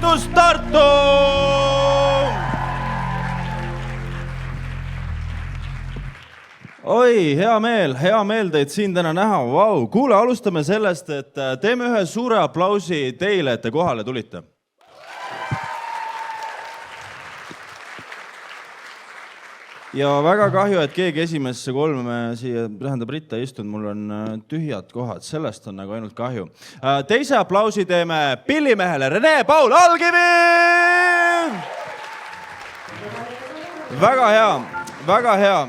Tartus Tartu! Oi, hea meel teid siin täna näha. Vau. Kuule, alustame sellest, et teeme ühe suure aplausi teile, et te kohale tulite. Ja väga kahju, et keegi esimesse kolme siia, tähendab Ritta ei istunud, mul on tühjad kohad, sellest on nagu ainult kahju. Teise aplausi teeme pillimehele Rene Paul Algivi! Väga hea, väga hea.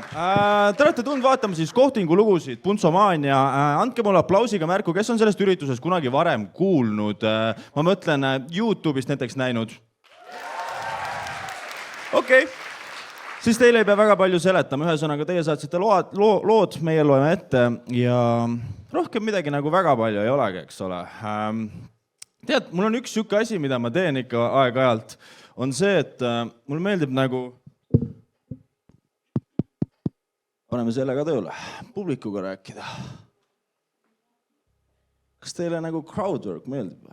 Te olete tulnud vaatama siis Kohtingu lugusid, Puntsomaania. Andke mulle aplausiga märku, kes on sellest üritusest kunagi varem kuulnud. Ma mõtlen YouTube'ist näiteks näinud. Okei. Siis teile ei pea väga palju seletama. Ühesõnaga, teie saatsite lood, meie loeme ette ja rohkem midagi nagu väga palju ei olegi, eks ole. Tead, mul on üks siuke asi, mida ma teen ikka aeg-ajalt, on see, et mul meeldib nagu... Paneme selle ka tööle, publikuga rääkida. Kas teile nagu crowdwork meeldib?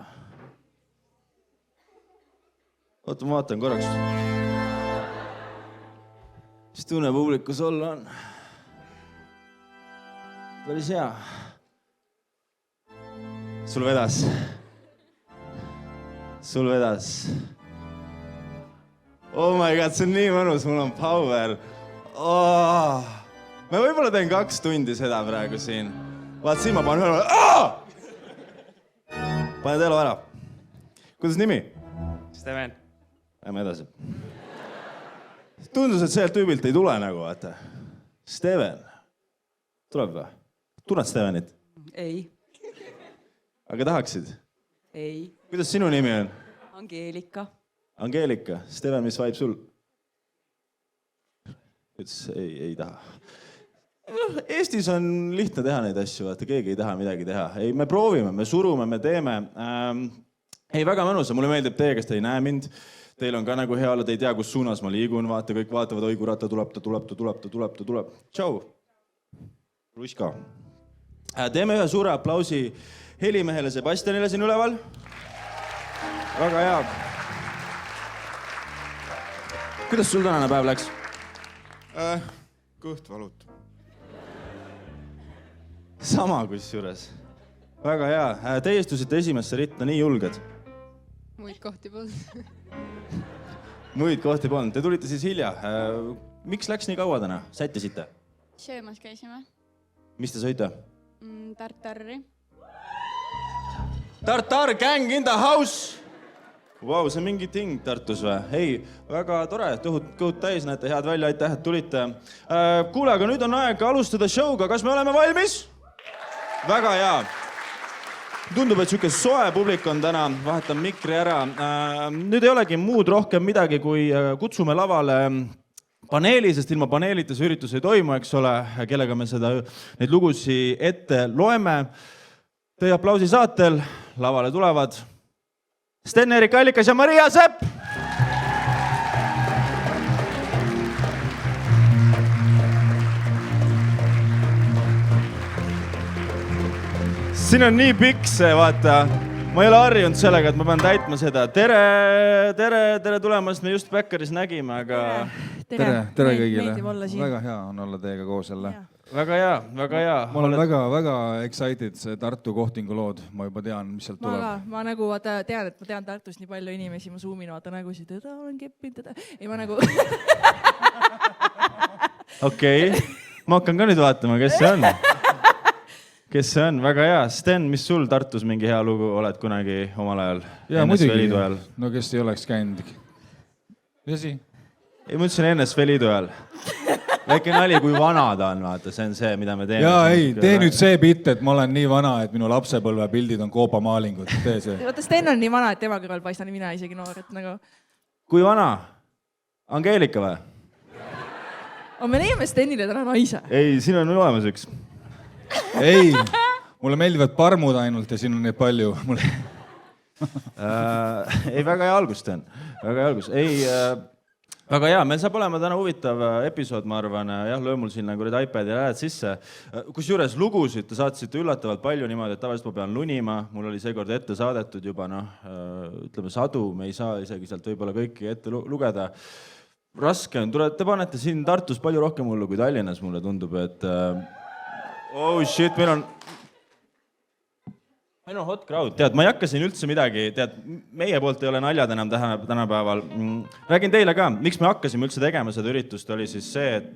Oota, ma vaatan korraks. Mis tunne publikus olla on? Päris hea. Sul vedas. Oh my god, see on nii mõnus, mul on power. Oh. Ma võib-olla teen 2 tundi seda praegu siin. Vaat siin ma panen üle. Pane teelo ära. Kuidas nimi? Steven. Lähme edasi. Tundus, et sellelt tüübilt ei tule nagu, vaata. Steven. Tuleb või? Tunned Stevenit? Ei. Aga tahaksid? Ei. Kuidas sinu nimi on? Angeelika. Angeelika. Steven, mis vaib sul? Ütles, ei taha. Eestis on lihtne teha neid asju, vaata, keegi ei taha midagi teha. Ei, me proovime, me surume, me teeme. Ei, väga mõnus, mulle meeldib teie, kes te ei näe mind. Teil on ka nagu hea olla, te ei tea, kus suunas ma liigun, vaata, kõik vaatavad, oi kurat, ta tuleb. Tšau. Ruska. Teeme ühe suure aplausi helimehele Sebastianile siin üleval. Väga hea. Kuidas sul tänane päev läks? Kõht valut. Sama kus juures. Väga hea. Teie istusite esimesse ritta, nii julged. Muid kohti polnud. Muid kohti polnud. Te tulite siis hilja. Miks läks nii kaua täna? Sättisite? Söömas käisime. Mis te sõite? Tartarri. Tartar gang in the house! Vau, see on mingi ting Tartus või? Ei, väga tore, kõhud täis, näete, head välja, aitäh, et tulite. Kuule, aga nüüd on aeg alustada showga. Kas me oleme valmis? Väga hea. Tundub, et siuke soe publik on täna, vahetan mikri ära. Nüüd ei olegi muud rohkem midagi, kui kutsume lavale paneeli, sest ilma paneelita see üritus ei toimu, eks ole, kellega me neid lugusi ette loeme. Teie aplausi saatel lavale tulevad Sten-Erik Allikas ja Maria Sepp! Siin on nii pikk see, vaata. Ma ei ole harjunud sellega, et ma pean täitma seda. Tere tulemast, me just Bäkkaris nägime, aga... Tere kõigile. Väga hea on olla teiega koos jälle. Väga hea. Ma olen väga excited see Tartu Kohtingu lood. Ma juba tean, mis sealt tuleb. Ma nagu tean, et ma tean Tartust nii palju inimesi, ma zoomin vaata nägusid, teda olen keppinud teda. Ei, ma nagu... Okei. Ma hakkan ka nüüd vaatama, kes see on. Kes see on? Väga hea. Sten, mis sul Tartus mingi hea lugu oled kunagi omal ajal? Jaa, muidugi. No kes ei oleks käinud? Vesi? Ei, ma ütlesin NSV Liidu ajal. Väike nali, kui vana ta on, vaata, see on see, mida me teeme. Jaa, ei, tee nüüd see bitt, et ma olen nii vana, et minu lapsepõlve pildid on koopamaalingud. Tee see. Vaata, Sten on nii vana, et tema kõrval paistan mina isegi noor, et nagu... Kui vana? Angeelika või? Me leiame Stenile täna naise. Ei, siin on olemas üks. Ei, mulle meeldivad parmud ainult ja siin on neid palju. Ei, väga hea algus, Sten. Väga hea algus. Ei, Väga hea, meil saab olema täna huvitav episood, ma arvan. Jah, löö mul siin nagu need iPadi lähed sisse. Kusjuures lugusid te saatsite üllatavalt palju niimoodi, et tavaliselt ma pean lunima. Mul oli seekord ette saadetud juba, ütleme sadu, me ei saa isegi sealt võib-olla kõiki ette lugeda. Raske on, te panete siin Tartus palju rohkem hullu kui Tallinnas, mulle tundub, et oh shit, meil on hot crowd, tead, ma ei hakka siin üldse midagi, tead, meie poolt ei ole naljad enam tänapäeval. Räägin teile ka, miks me hakkasime üldse tegema seda üritust, oli siis see, et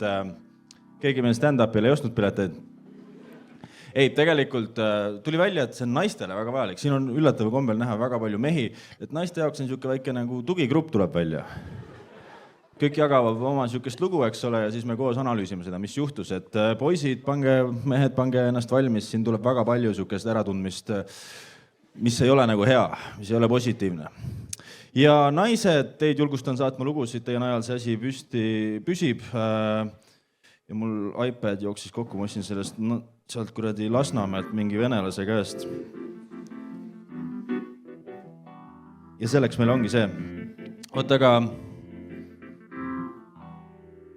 keegi meil stand-upile ei ostnud pileteid. Ei, tegelikult tuli välja, et see on naistele väga vajalik. Siin on üllatav kombel näha väga palju mehi, et naiste jaoks on niisugune väike nagu tugigrupp tuleb välja. Kõik jagavad oma niisugust lugu, eks ole, ja siis me koos analüüsime seda, mis juhtus, et poisid, mehed, pange ennast valmis, siin tuleb väga palju niisugust äratundmist, mis ei ole nagu hea, mis ei ole positiivne. Ja naised, teid julgustan saatma lugusid, teie najal see asi püsib. Ja mul iPad jooksis kokku, ma ostsin sellest sealt kuradi Lasnamäelt mingi venelase käest. Ja selleks meil ongi see. Oot, aga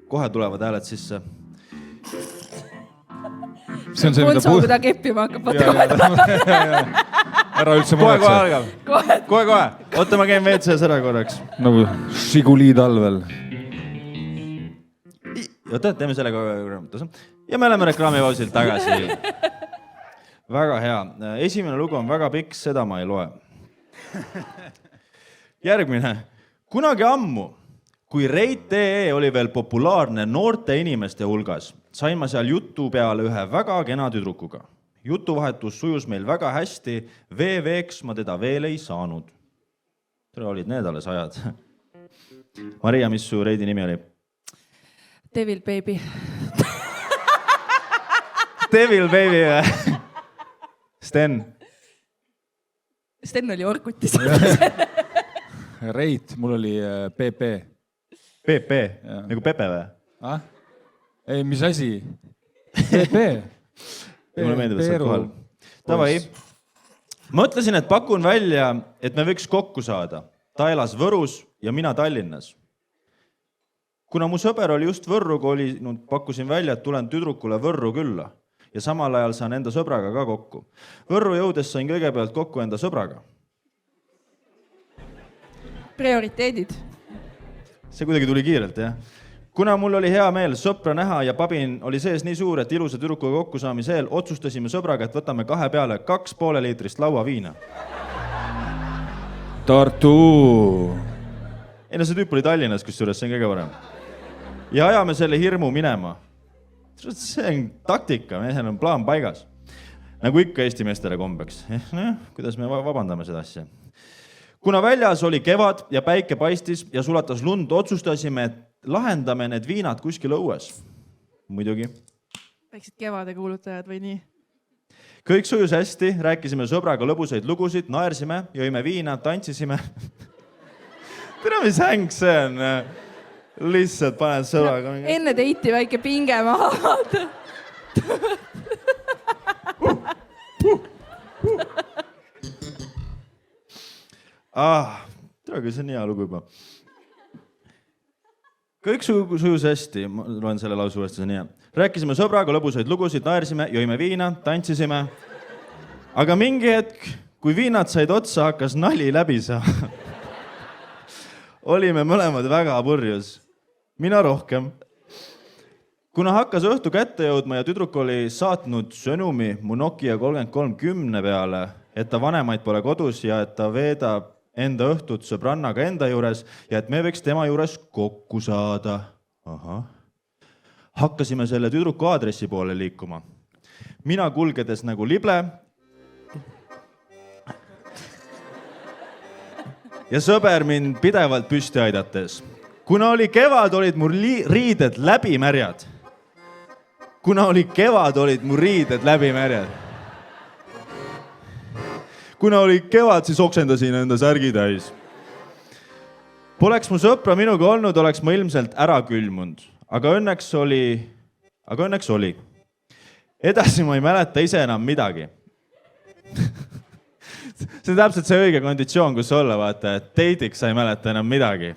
kohe tulevad hääled sisse. See on see, Ponso, kui ta keppima hakkab. Ära üldse Kohe. Oota, ma käin WC-s ära korraks. Nagu Žiguli talvel. Oota, teeme selle kohe. Ja me oleme reklaamipausilt tagasi. Väga hea. Esimene lugu on väga pikk, seda ma ei loe. Järgmine. Kunagi ammu, kui Reit.ee oli veel populaarne noorte inimeste hulgas, sain ma seal jutu peale ühe väga kena tüdrukuga. Jutuvahetus sujus meil väga hästi, VV-ks ma teda veel ei saanud. Tere, olid need alles ajad. Maria, mis su Reidi nimi oli? Devil Baby. Devil Baby või? Sten oli Orkutis. Reit, mul oli PP. PP, nagu Pepe või? Ei, mis asi? PP. Mulle meeldib, et sa oled kohal. Tavai. Mõtlesin, et pakun välja, et me võiks kokku saada. Ta elas Võrus ja mina Tallinnas. Kuna mu sõber oli just Võrru kolinud, pakkusin välja, et tulen tüdrukule Võrru külla ja samal ajal saan enda sõbraga ka kokku. Võrru jõudes sain kõigepealt kokku enda sõbraga. Prioriteedid. See kuidagi tuli kiirelt, jah. Kuna mul oli hea meel sõpra näha ja pabin oli sees nii suur, et ilusa tüdrukuga kokkusaamise eel, otsustasime sõbraga, et võtame 2 peale 2,5 liitrist lauaviina. Tartu. Ei, no see tüüp oli Tallinnas, kusjuures, see on kõige parem. Ja ajame selle hirmu minema. See on taktika, mehel on plaan paigas. Nagu ikka Eesti meestele kombeks. Kuidas me vabandame seda asja? Kuna väljas oli kevad ja päike paistis ja sulatas lund, otsustasime, et lahendame need viinad kuskil õues. Muidugi. Väiksid kevade kuulutajad või nii? Kõik sujus hästi, rääkisime sõbraga lõbusaid lugusid, naersime, jõime viina, tantsisime. Tere, mis häng see on? Lihtsalt paned sõbraga. Enne teiti väike pinge maha. Tere, see on hea lugu juba. Kõik sujus hästi, ma loen selle lausu uuesti, see on hea. Rääkisime sõbraga lõbusaid lugusid, naersime, jõime viina, tantsisime. Aga mingi hetk, kui viinad said otsa, hakkas nali läbi saama. Olime mõlemad väga purjus. Mina rohkem. Kuna hakkas õhtu kätte jõudma ja tüdruk oli saatnud sõnumi mu Nokia 3310 peale, et ta vanemaid pole kodus ja et ta veedab enda õhtut sõbrannaga enda juures ja et me võiks tema juures kokku saada. Hakkasime selle tüdruku aadressi poole liikuma. Mina kulgedes nagu lible ja sõber mind pidevalt püsti aidates. Kuna oli kevad, olid mul riided läbimärjad. Kuna oli kevad, siis oksendasin enda särgi täis. Poleks mu sõpra minuga olnud, oleks ma ilmselt ära külmunud. Aga õnneks oli. Edasi ma ei mäleta ise enam midagi. See on täpselt see õige konditsioon, kus olla, vaata, et teidiks sa ei mäleta enam midagi.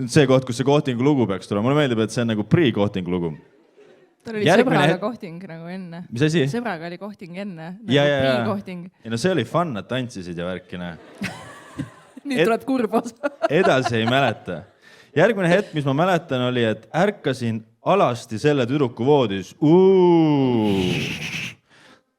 see koht, kus see kohtingu lugu peaks tulema. Mulle meeldib, et see on nagu pre-kohtingu lugu. Tal oli sõbraga kohting nagu enne. Mis asi? Sõbraga oli kohting enne. Ja. Pre-kohting. Ja no see oli fun, nad tantsisid ja värkine. Nüüd tuleb kurb osa. Edasi ei mäleta. Järgmine hetk, mis ma mäletan, oli, et ärkasin alasti selle tüdruku voodis.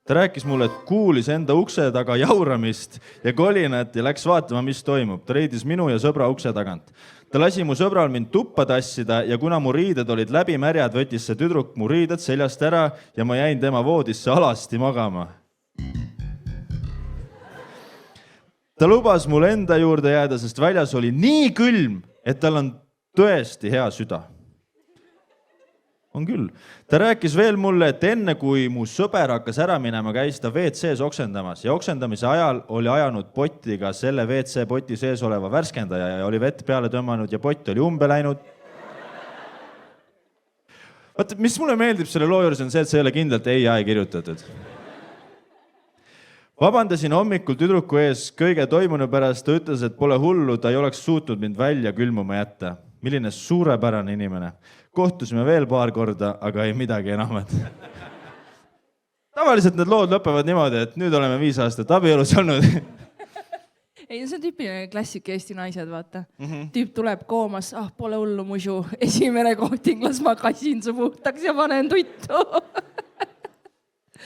Ta rääkis mulle, et kuulis enda ukse taga jauramist ja kolinat ja läks vaatama, mis toimub. Ta leidis minu ja sõbra ukse tagant. Ta lasi mu sõbral mind tuppa tassida ja kuna mu riided olid läbimärjad, võttis see tüdruk mu riided seljast ära ja ma jäin tema voodisse alasti magama. Ta lubas mul enda juurde jääda, sest väljas oli nii külm, et tal on tõesti hea süda. On küll. Ta rääkis veel mulle, et enne kui mu sõber hakkas ära minema, käis ta WC-s oksendamas ja oksendamise ajal oli ajanud potiga selle WC poti sees oleva värskendaja ja oli vett peale tõmmanud ja pott oli umbe läinud. Vaat, mis mulle meeldib selle loo juures on see, et see ei ole kindlalt AI kirjutatud. Vabandasin hommikul tüdruku ees kõige toimunu pärast, ta ütles, et pole hullu, ta ei oleks suutnud mind välja külmuma jätta. Milline suurepärane inimene. Kohtusime veel paar korda, aga ei midagi enamat. Tavaliselt need lood lõpevad niimoodi, et nüüd oleme 5 aastat abielus olnud. Ei, see on tüüpiline klassik Eesti naised, vaata. Tüüp tuleb koomas, pole hullu musu. Esimene kohting, las ma kasin su puhtaks ja panen tuttu.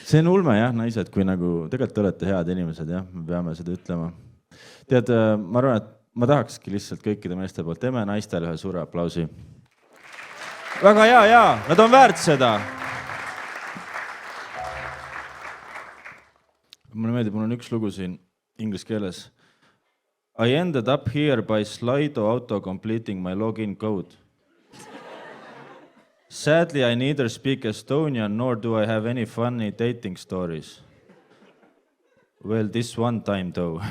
See on ulme jah, naised, kui nagu tegelikult olete head inimesed, jah, me peame seda ütlema. Tead, ma arvan, et ma tahakski lihtsalt kõikide meeste poolt teeme naistele ühe suure aplausi. Väga hea, nad on väärt seda. Mulle meeldib, mul on üks lugu siin inglise keeles. I ended up here by Slido auto completing my login code. Sadly, I neither speak Estonian nor do I have any funny dating stories. Well, this one time though.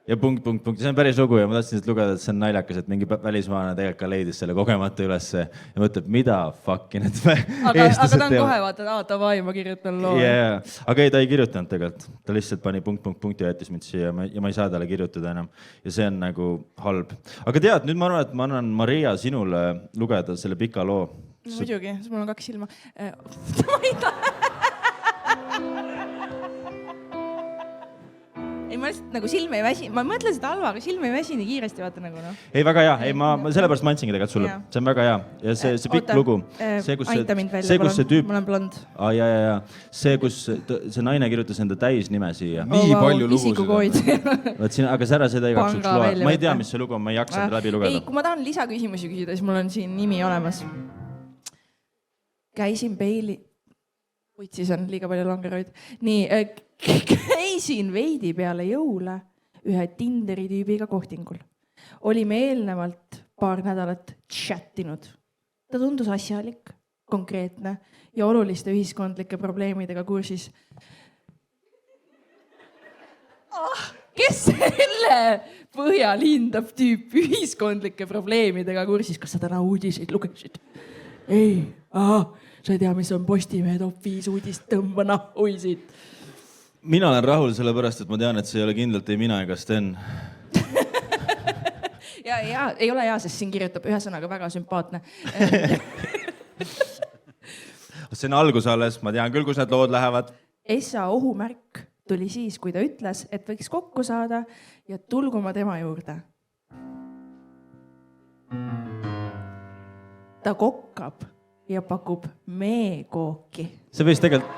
Ja punkt. See on päris lugu ja ma tahtsin lugeda, et see on naljakas, et mingi välismaane tegelikult ka leidis selle kogemata ülesse ja mõtleb, mida fucki need aga ta on kohe vaata, davai, ma kirjutan loo. Yeah. Aga ei, ta ei kirjutanud tegelikult. Ta lihtsalt pani punkt ja jättis mind siia ja ma ei saa talle kirjutada enam. Ja see on nagu halb. Aga tead, nüüd ma arvan, et ma annan Maria sinule lugeda selle pika loo. Muidugi, mul on 2 silma. Ma ei taha. Ei, ma lihtsalt nagu silme ei väsi. Ma mõtlen seda halva, aga silme ei väsi nii kiiresti, vaata nagu noh. Ei, väga hea. Ei, ma sellepärast ma andsingi tegelikult sulle. See on väga hea. Ja see pikk lugu. Aita mind välja, palun. Ma olen blond. Ja. See, kus see naine kirjutas enda täisnime siia. Nii palju lugusid. Aga sära seda ei kaksuks loa. Ma ei tea, mis see lugu on, ma ei jaksa läbi lugeda. Ei, kui ma tahan lisaküsimusi küsida, siis mul on siin nimi olemas. Käisin Peili... Putsis on liiga palju langeroid. Nii, käisin veidi peale jõule ühe Tinderi tüübiga kohtingul. Olime eelnevalt paar nädalat chattinud. Ta tundus asjalik, konkreetne ja oluliste ühiskondlike probleemidega kursis. Kes selle põhjal hindab tüüp ühiskondlike probleemidega kursis? Kas sa täna uudiseid lugesid? Ei, sa ei tea, mis on Postimehe top 5 uudist, tõmba nahhuisid. Mina olen rahul sellepärast, et ma tean, et see ei ole kindlalt ei mina ega Sten. ja ei ole hea, sest siin kirjutab ühesõnaga väga sümpaatne. See on algus alles, ma tean küll, kus need lood lähevad. Essa ohumärk tuli siis, kui ta ütles, et võiks kokku saada ja tulguma tema juurde. Ta kokkab ja pakub meekooki. See võis tegelikult...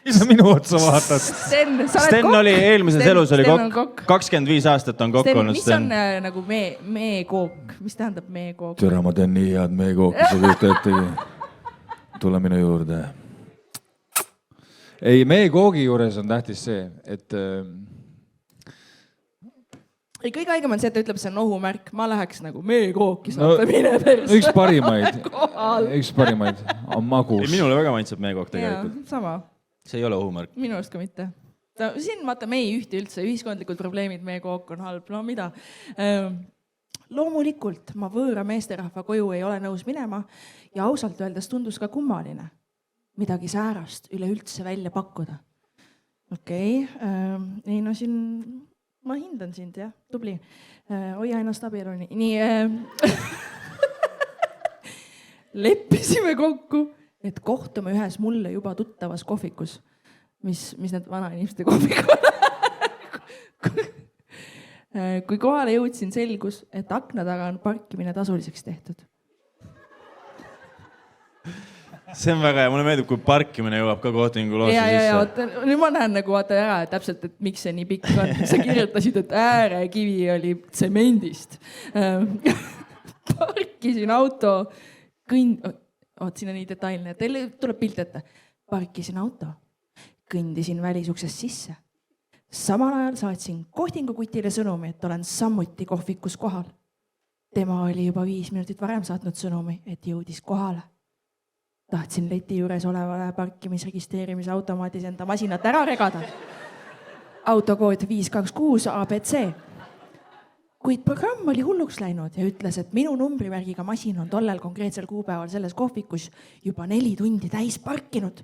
Mis sa minu otsa vaatad? Sten oli eelmises elus oli kokk. 25 aastat on kokk olnud Sten. Mis on nagu meekook? Mis tähendab meekook? Türa, ma teen nii head meekooki, sa kujuta tule minu juurde. Ei, meekoogi juures on tähtis see, et... Ei, kõige haigem on see, et ta ütleb, see on ohumärk. Ma läheks nagu meekooki saab mine perse. Üks parimaid on magus. Minule väga maitseb meekook tegelikult. Sama. See ei ole ohumärk. Minu arust ka mitte. Siin vaata, me ei ühti üldse. Ühiskondlikud probleemid, meekook on halb. No mida? Loomulikult ma võõra meesterahva koju ei ole nõus minema ja ausalt öeldes tundus ka kummaline midagi säärast üleüldse välja pakkuda. Okei. Ei, no siin ma hindan sind, jah, tubli. Hoia ennast abieluni. Nii, leppisime kokku, et kohtume ühes mulle juba tuttavas kohvikus, mis need vanainimeste kohvikud. Kui kohale jõudsin, selgus, et akna taga on parkimine tasuliseks tehtud. See on väga hea, mulle meeldib, kui parkimine jõuab ka kohtingu loosse ja, sisse. Vaata, nüüd ma näen nagu vaata ära, et täpselt, et miks see nii pikk on. Sa kirjutasid, et äärekivi oli tsemendist. Parkisin auto, siin on nii detailne, teile tuleb pilt ette. Parkisin auto, kõndisin välisuksest sisse. Samal ajal saatsin kohtingukutile sõnumi, et olen sammuti kohvikus kohal. Tema oli juba 5 minutit varem saatnud sõnumi, et jõudis kohale. Tahtsin leti juures olevale parkimisregistreerimise automaadis enda masinat ära regada. Autokood 526 ABC. Kuid programm oli hulluks läinud ja ütles, et minu numbrimärgiga masin on tollel konkreetsel kuupäeval selles kohvikus juba 4 tundi täis parkinud.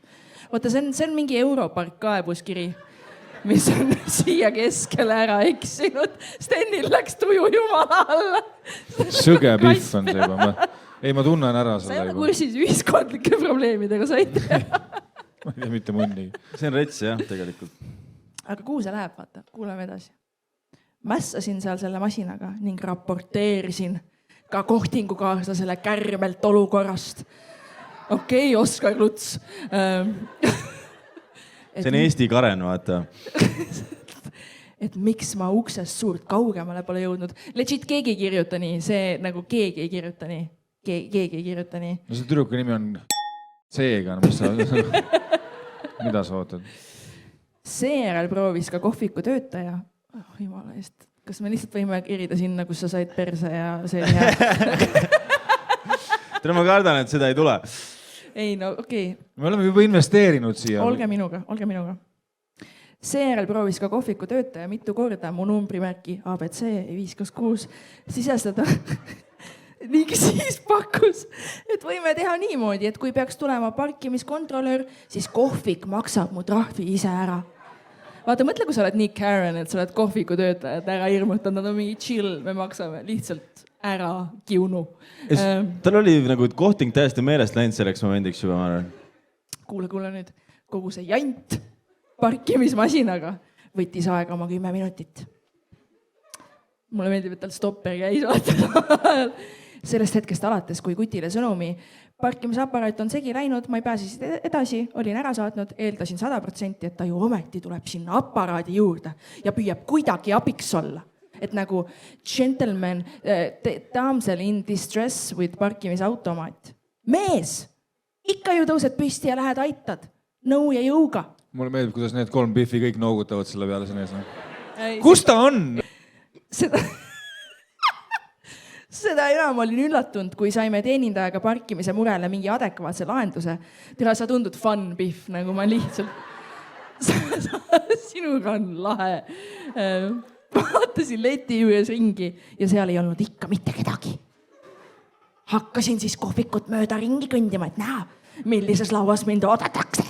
Vaata, see on mingi Europark kaebuskiri, mis on siia keskele ära eksinud. Stenil läks tuju jumala alla. Sõge pihv on see juba. Ei, ma tunnen ära sa ei selle ole juba. kursis ühiskondlike probleemidega, sa ei tea. Ma ei tea mitte munnigi. See on rets, jah, tegelikult. Aga kuhu see läheb, vaata? Kuuleme edasi. Mässasin seal selle masinaga ning raporteerisin ka kohtingukaaslasele kärmelt olukorrast. Okei, Oskar Luts. See on Eesti Karen, vaata. Et miks ma uksest suurt kaugemale pole jõudnud. Legit keegi ei kirjuta nii, see nagu keegi ei kirjuta nii. Keegi ei kirjuta nii. No see tüdruku nimi on C-ga, mis sa... Mida sa ootad? Seejärel proovis ka kohviku töötaja. Jumala eest, kas me lihtsalt võime kirida sinna, kus sa said perse ja see hea? Tere, ma kardan, et seda ei tule. Ei, no okei. Me oleme juba investeerinud siia. Olge minuga. Seejärel proovis ka kohviku töötaja mitu korda mu numbrimärki ABC 526 sisestada. Ning siis pakkus, et võime teha niimoodi, et kui peaks tulema parkimiskontrolöör, siis kohvik maksab mu trahvi ise ära. Vaata, mõtle, kui sa oled nii Karen, et sa oled kohviku töötajad ära hirmutanud, nad on mingi chill, me maksame lihtsalt ära kiunu. Tal oli nagu kohting täiesti meelest läinud selleks momendiks juba, ma arvan. Kuule nüüd, kogu see jant parkimismasinaga võttis aega oma 10 minutit. Mulle meeldib, et tal stopper käis vaata. Sellest hetkest alates, kui kutile sõnumi, parkimisaparaat on segi läinud, ma ei pääsi edasi, olin ära saatnud, eeldasin 100%, et ta ju ometi tuleb sinna aparaadi juurde ja püüab kuidagi abiks olla. Et nagu gentleman, damsel in distress with parkimisautomaat. Mees, ikka ju tõused püsti ja lähed aitad. Nõu ja jõuga. Mulle meeldib, kuidas need 3 pihvi kõik noogutavad selle peale siin ees. Kus ta on? Seda enam olin üllatunud, kui saime teenindajaga parkimise murele mingi adekvaatse lahenduse. Tule, sa tundud fun, Pihv, nagu ma lihtsalt... Sinuga on lahe. Vaatasin leti juures ringi ja seal ei olnud ikka mitte kedagi. Hakkasin siis kohvikut mööda ringi kõndima, et näha, millises lauas mind oodatakse.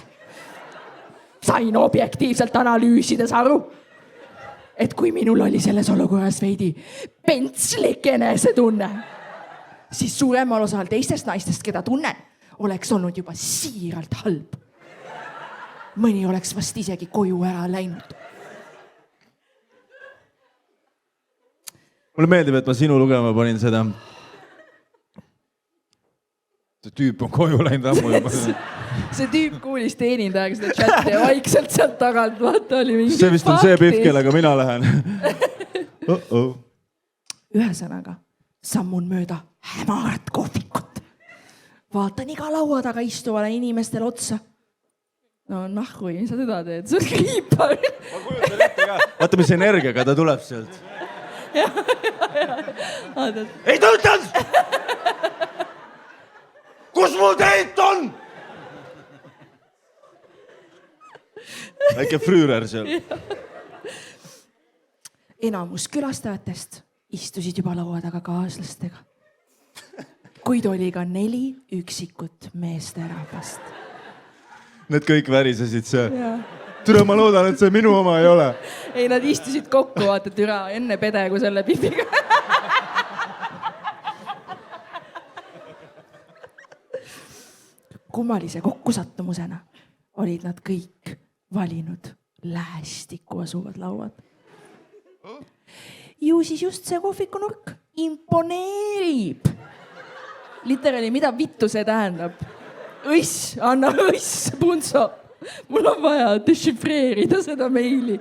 Sain objektiivselt analüüsides aru, et kui minul oli selles olukorras veidi pentslik enesetunne, siis suuremal osal teistest naistest, keda tunnen, oleks olnud juba siiralt halb. Mõni oleks vast isegi koju ära läinud. Mulle meeldib, et ma sinu lugema panin seda. See tüüp on koju läinud ammu juba. See tüüp kuulis teenindajaga seda chatti ja vaikselt sealt tagant vaata oli mingi see vist on see Pihv, kellega mina lähen. Ühesõnaga, sammun mööda hämarat kohvikut. Vaatan iga laua taga istuvale inimestele otsa. No nahku, mis sa teda teed? See on kriipar. Ma kujutan ette ka. Vaata, mis energiaga ta tuleb sealt. Ei töötanud! Kus mul teit on? Väike Früürer seal. Enamus külastajatest istusid juba laua taga kaaslastega. Kuid oli ka 4 üksikut meesterahvast. Need kõik värisesid seal. Türa, ma loodan, et see minu oma ei ole. ei, nad istusid kokku, vaata türa, enne pede kui selle pipiga. Kummalise kokkusattumusena olid nad kõik valinud lähestikku asuvad lauad. Ju siis just see kohvikunurk imponeerib. Literaali, mida vittu see tähendab? Õiss, anna õiss, Punso. Mul on vaja dešifreerida seda meili.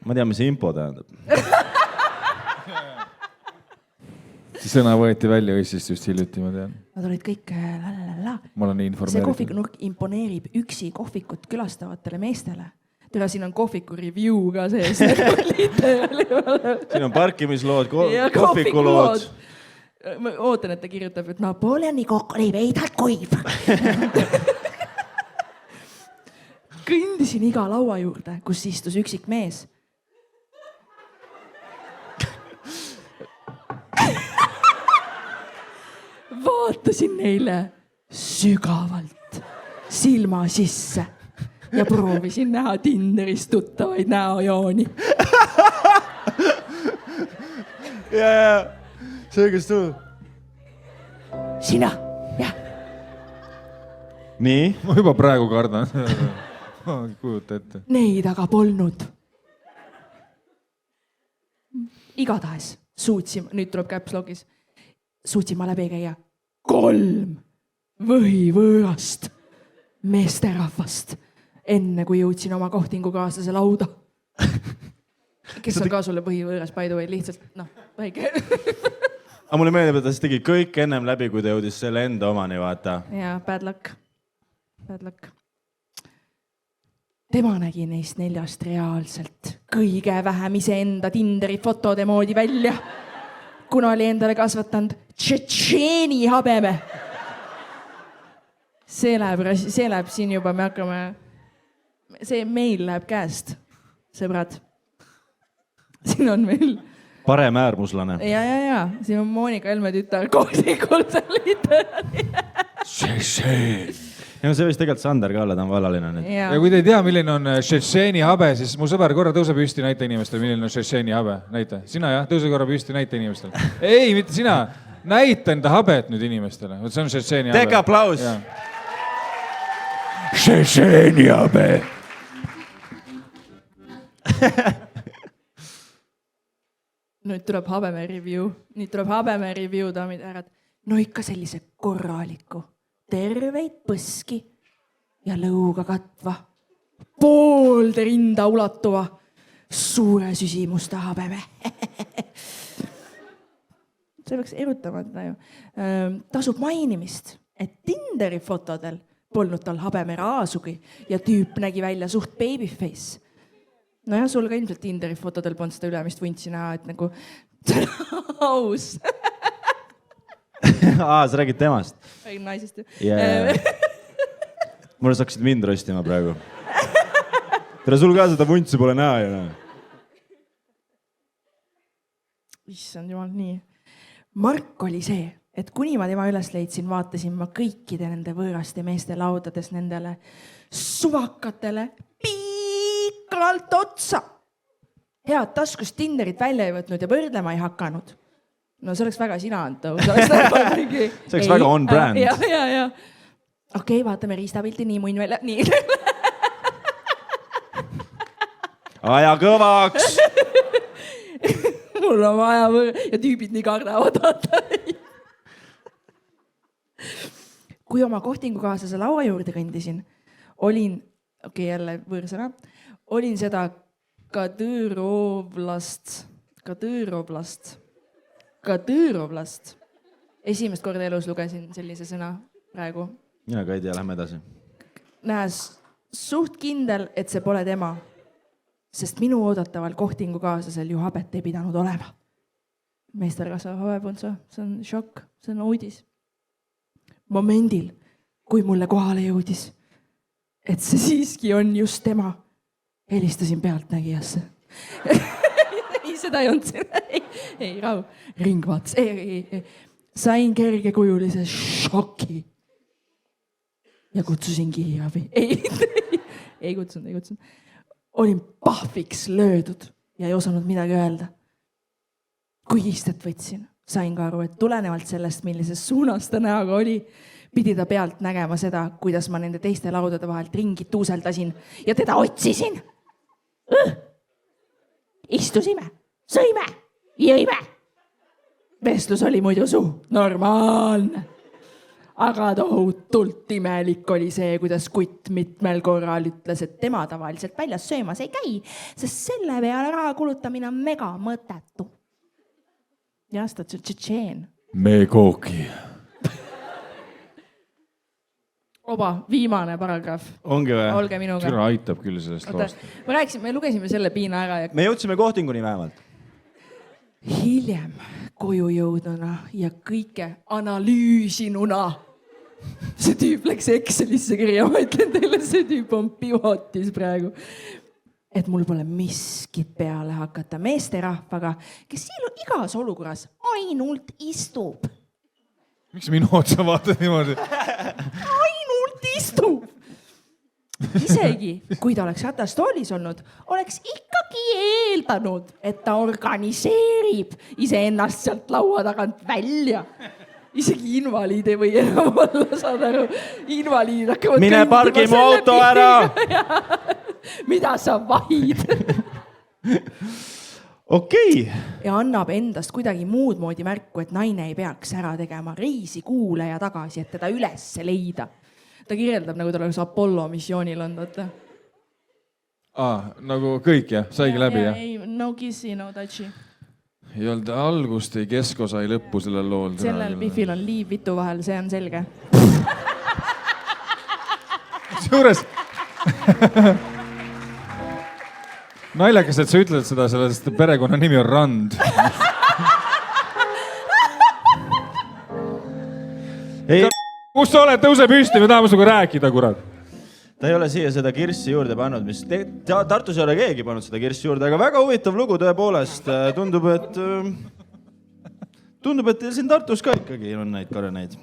Ma tean, mis see impo tähendab. See sõna võeti välja õissist just hiljuti, ma tean. Nad olid kõik lalala. Ma olen nii informeeritud. See kohvikunurk imponeerib üksi kohvikut külastavatele meestele. Türa, siin on kohviku review ka sees. Siin on parkimislood, kohvikulood. Ma ootan, et ta kirjutab, et Napoleoni kokk oli veidalt kuiv. Kõndisin iga laua juurde, kus istus üksik mees. Vaatasin neile sügavalt silma sisse ja proovisin näha Tinderist tuttavaid näojooni. Ja, see, kes tuu? Sina, jah. Nii? Ma juba praegu kardan. Kujuta ette. Neid aga polnud. Igatahes suutsime, nüüd tuleb käpslogis, suutsime läbi käia 3 võhivõõrast meesterahvast, enne kui jõudsin oma kohtingukaaslase lauda. Kes on ka sulle võhivõõras, by the way, lihtsalt, väike. Aga mulle meeldib, et ta tegi kõik ennem läbi, kui ta jõudis selle enda omani, vaata. Jaa, bad luck. Bad luck. Tema nägi neist 4 reaalselt kõige vähem iseenda Tinderi fotode moodi välja, kuna oli endale kasvatanud tšetšeeni habeme. See läheb siin juba, me hakkame, see meil läheb käest, sõbrad. Siin on meil Parem äärmuslane. Ja. Siin on Moonika Helme tütar kohtikult literaali. Tšetšeen. Ja see võis tegelikult Sander ka olla, ta on vallaline nüüd. Ja kui te ei tea, milline on tšetšeeni habe, siis mu sõber korra tõuse püsti, näita inimestele, milline on tšetšeeni habe. Näita. Sina jah, tõuse korra püsti, näita inimestele. Ei, mitte sina. Näita enda habet nüüd inimestele. See on tšetšeeni habe. Teke aplaus. Tšetšeeni habe. Nüüd tuleb habeme review, daamid ja härrad. No ikka sellise korraliku, terveid põski ja lõuga katva, poolde rinda ulatuva, suure süsimuste habeme. See peaks erutama teda ju. Tasub mainimist, et Tinderi fotodel polnud tal habeme raasugi ja tüüp nägi välja suht babyface. No jah, sul ka ilmselt Tinderi fotodel polnud seda ülemist vuntsi näha, et nagu aus. Sa räägid temast? Räägin naisest ju. Mulle saaksid mind rostima praegu. Tere, sul ka seda vuntsi pole näha ju. Issand jumal, nii. Mark oli see, et kuni ma tema üles leidsin, vaatasin ma kõikide nende võõraste meeste laudades nendele suvakatele pikalt otsa. Head taskust Tinderit välja ei võtnud ja võrdlema ei hakanud. No see oleks väga sina, Anto. See oleks väga on brand. Ja. Okei, vaatame riistapilti nii muin välja. Nii. Aja kõvaks! Mul on vaja ja tüübid nii kardavad. Kui oma kohtingukaaslase laua juurde kõndisin, olin jälle võõrsõna, olin seda Kadõrovlast. Esimest korda elus lugesin sellise sõna praegu. Mina ka ei tea, lähme edasi. Nähes suht kindel, et see pole tema, sest minu oodataval kohtingukaaslasel ju habet ei pidanud olema. Meester kasvab habepunso, see on šokk, see on uudis. Momendil, kui mulle kohale jõudis, et see siiski on just tema, helistasin pealtnägijasse. Ei, seda ei olnud. Ei, rahu. Ring vaatas. Ei. Sain kergekujulise šoki ja kutsusin kiirabi. ei kutsunud. Olin pahviks löödud ja ei osanud midagi öelda. Kui istet võtsin, sain ka aru, et tulenevalt sellest, millises suunas ta näoga oli, pidi ta pealt nägema seda, kuidas ma nende teiste laudade vahelt ringi tuuseldasin ja teda otsisin. Istusime, sõime, jõime. Vestlus oli muidu normaalne. Aga tohutult imelik oli see, kuidas kutt mitmel korral ütles, et tema tavaliselt väljas söömas ei käi, sest selle peale raha kulutamine on mega mõttetu. Ja ta on tšetšeen. Me kooki. Oba, viimane paragrahv. Ongi või? Olge minuga. Türa aitab küll sellest loost. Me lugesime selle piina ära. Ja... Me jõudsime kohtinguni vähemalt. Hiljem koju jõudnuna ja kõike analüüsinuna. See tüüp läks Excelisse kirja, ma ütlen teile, see tüüp on pivotis praegu. Et mul pole miskit peale hakata meesterahvaga, kes igas olukorras ainult istub. Miks minu otsa vaatad niimoodi? Ainult istub. Isegi, kui ta oleks ratastoolis olnud, oleks ikkagi eeldanud, et ta organiseerib iseennast sealt laua tagant välja. Isegi invaliid ei või enam olla, saad aru. Invaliid hakkavad... Mine pargi mu auto ära! Mida sa vahid? Okei. Ja annab endast kuidagi muud moodi märku, et naine ei peaks ära tegema reisi kuule ja tagasi, et teda üles leida. Ta kirjeldab, nagu ta oleks Apollo missioonil on, vaata. Nagu kõik, jah? Saigi läbi, jah? No kissi, no touchi. Ei olnud algust, ei keskosa, ei lõppu sellel lool. Sellel Biffil on liiv vitu vahel, see on selge. Suures... Naljakas, et sa ütled seda, sellest perekonna nimi on Rand. Kus sa oled? Tõuse püsti, me tahame sinuga rääkida, kurat. Ta ei ole siia seda kirssi juurde pannud, mis Tartus ei ole keegi pannud seda kirssi juurde, aga väga huvitav lugu tõepoolest. Tundub, et siin Tartus ka ikkagi on neid kareneid.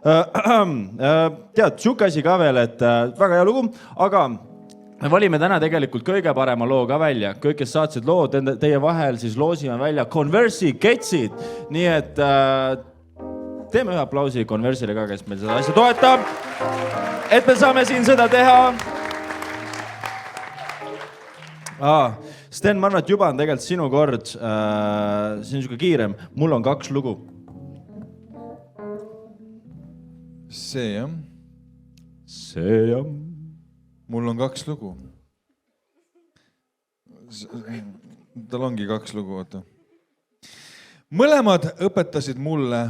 Tead, siuke asi ka veel, et väga hea lugu, aga me valime täna tegelikult kõige parema loo ka välja. Kõik, kes saatsid loo, teie vahel siis loosime välja Conversi Ketsid. Nii et teeme ühe aplausi Conversile ka, kes meil seda asja toetab. Et me saame siin seda teha. Sten, ma arvan, et juba on tegelikult sinu kord. See on siuke kiirem. Mul on 2 lugu. See, jah? See, jah. Mul on 2 lugu. Tal ongi 2 lugu, oota. Mõlemad õpetasid mulle,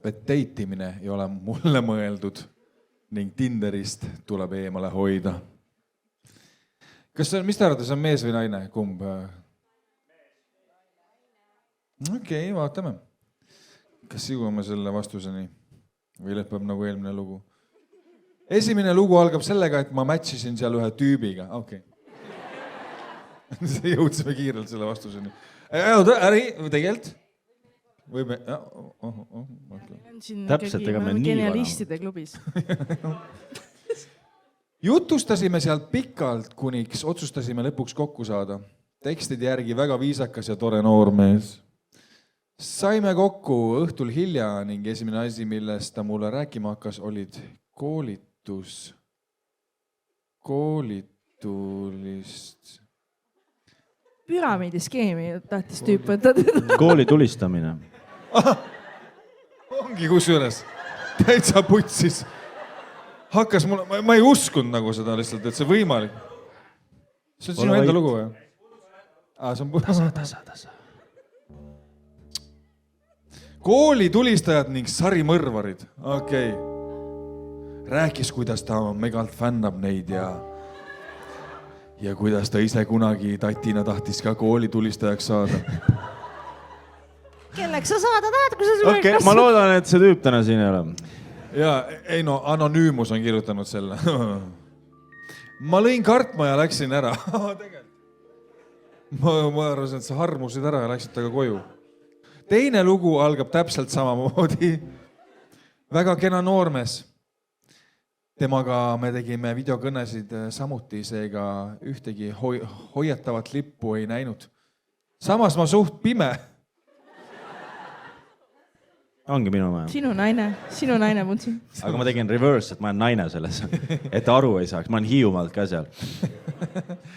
et deitimine ei ole mulle mõeldud ning Tinderist tuleb eemale hoida. Mis te arvate, see on mees või naine? Kumb? Okei, vaatame. Kas jõuame selle vastuseni või lõpeb nagu eelmine lugu? Esimene lugu algab sellega, et ma matchisin seal ühe tüübiga. Okei. Jõudsime kiirelt selle vastuseni. Tegelikult? Võime... Täpselt, ega me nii genialistide klubis. Jutustasime sealt pikalt, kuniks otsustasime lõpuks kokku saada. Tekstide järgi väga viisakas ja tore noormees. Saime kokku õhtul hilja ning esimene asi, millest ta mulle rääkima hakkas, olid koolitulist. Püramiidiskeemi tahtis tüüp võtta. Kooli tulistamine. Ongi kusjuures. Täitsa putsis. Hakkas mulle, ma ei uskunud nagu seda lihtsalt, et see võimalik. See on sinu enda lugu või? See on tasa. Kooli tulistajad ning sarimõrvarid. Okei. Rääkis, kuidas ta megalt fännab neid ja kuidas ta ise kunagi tatina tahtis ka kooli tulistajaks saada. Kelleks sa saada tahad, kui sa sulle Okei, ma loodan, et see tüüp täna siin ei ole. Ja, ei no, Anonüümus on kirjutanud selle. Ma lõin kartma ja läksin ära. Ma arvasin, et sa harmusid ära ja läksid taga koju. Teine lugu algab täpselt samamoodi. Väga kena noormees. temaga me tegime videokõnesid samuti, seega ühtegi hoiatavat lippu ei näinud. Samas ma suht pime. Ongi minu maja. Sinu naine Muntsi. Aga ma tegin reverse, et ma olen naine selles, et aru ei saaks. Ma olen Hiiumaalt ka seal.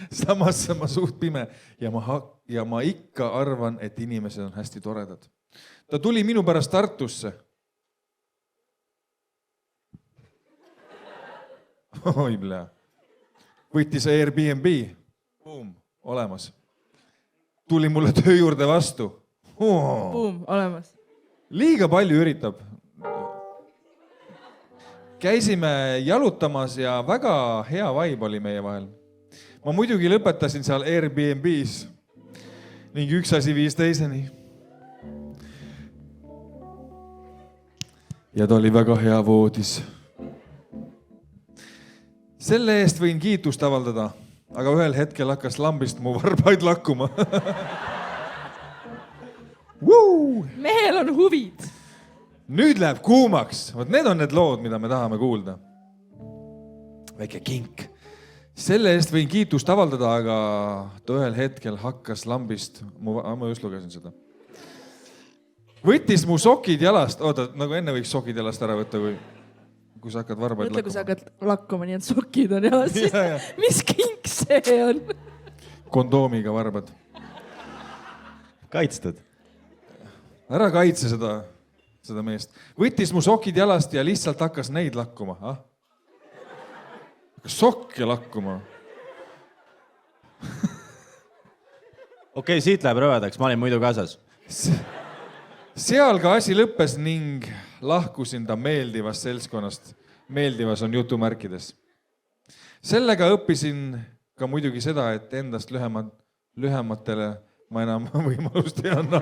Samas ma suht pime ja ma ikka arvan, et inimesed on hästi toredad. Ta tuli minu pärast Tartusse. Oi, blea. Võttis Airbnb. Boom, olemas. Tuli mulle töö juurde vastu. Boom, olemas. Liiga palju üritab. Käisime jalutamas ja väga hea vibe oli meie vahel. Ma muidugi lõpetasin seal Airbnb's ning üks asi viis teiseni. Ja ta oli väga hea voodis. Selle eest võin kiitust avaldada, aga ühel hetkel hakkas lambist mu varbaid lakkuma. Mehel on huvid. Nüüd läheb kuumaks. Vot need on need lood, mida me tahame kuulda. Väike kink. Selle eest võin kiitust avaldada, aga ta ühel hetkel hakkas lambist, ma just lugesin seda. Võttis mu sokid jalast, oota, nagu enne võiks sokid jalast ära võtta, kui sa hakkad varbaid lakkuma. Mõtle, kui sa hakkad lakkuma, nii et sokid on jalast, siis mis kink see on? Kondoomiga varbad. Kaitstud. Ära kaitse seda meest. Võttis mu sokid jalast ja lihtsalt hakkas neid lakkuma. Hakkas sokke lakkuma. Okei, siit läheb rõvedaks. Ma olin muidu kaasas. Seal ka asi lõppes ning lahkusin ta meeldivast seltskonnast. Meeldivas on jutumärkides. Sellega õppisin ka muidugi seda, et endast lühematele ma enam võimalust ei anna.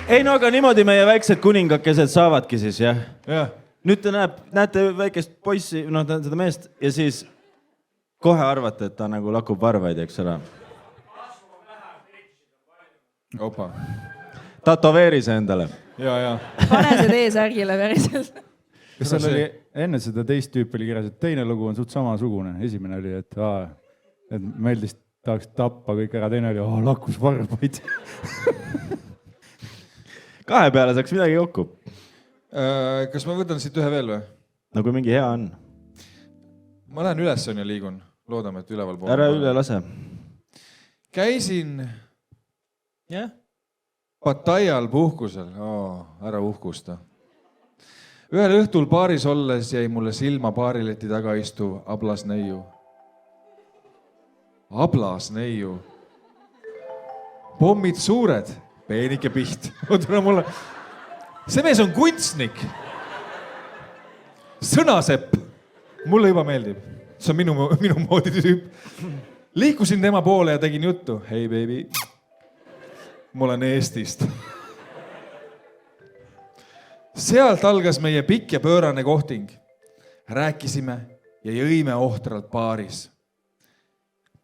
Ei no aga niimoodi meie väiksed kuningakesed saavadki siis, jah? Jah. Nüüd te näete väikest poissi, seda meest ja siis kohe arvate, et ta nagu lakub varvaid, eks ole. Opa. Tatoveeri see endale. Ja. Pane see T-särgile päriselt. Kas seal oli enne seda teist tüüpi oli kirjas, et teine lugu on suht samasugune. Esimene oli, et meeldis tahaks tappa kõik ära, teine oli, lakkus varbaid. Kahe peale saaks midagi kokku. Kas ma võtan siit ühe veel või? No kui mingi hea on. Ma lähen üles on ja liigun. Loodame, et üleval poole. Ära üle lase. Käisin Pattaial puhkusel. Ära uhkusta. Ühel õhtul baaris olles jäi mulle silma baarileti taga istuv Ablas Neiu. Ablas Neiu. Pommid suured. Peenike piht. See mees on kunstnik. Sõnasepp. Mulle juba meeldib. See on minu moodi tüüp. Liikusin tema poole ja tegin juttu. Hei, baby. Ma olen Eestist. Sealt algas meie pikk ja pöörane kohting. Rääkisime ja jõime ohtralt baaris.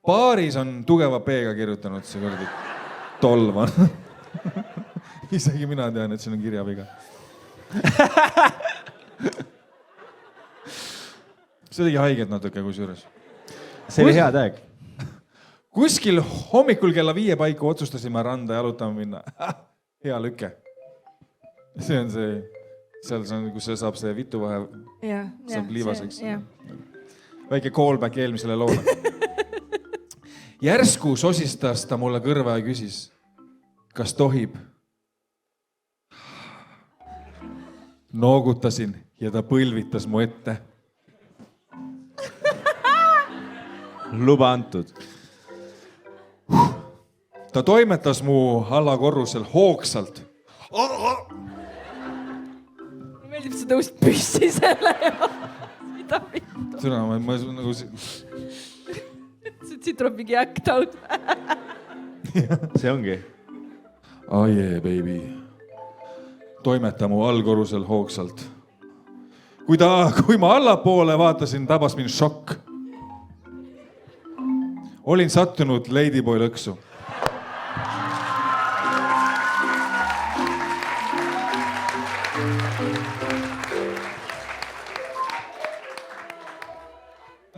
Baaris on tugeva P-ga kirjutanud see kuradi tolvan. Isegi mina tean, et siin on kirjaviga. See tegi haiget natuke kusjuures. See oli hea täeg. Kuskil hommikul kella 5 paiku otsustasime randa jalutama minna. Hea lüke. See on see, seal on, kus saab see vituvahe, saab liivaseks. Väike callback eelmisele loole. Järsku sosistas ta mulle kõrva ja küsis, kas tohib? Noogutasin ja ta põlvitas mu ette. Luba antud. Ta toimetas mu allakorrusel hoogsalt. Meeldib, sa tõusid püssi selle ja mida vittu. Sõna, ma nagu... Siit tuleb mingi act out. See ongi. Oh yeah, baby. Toimeta mu allkorrusel hoogsalt. Kui ma allapoole vaatasin, tabas mind šokk. Olin sattunud Ladyboy lõksu.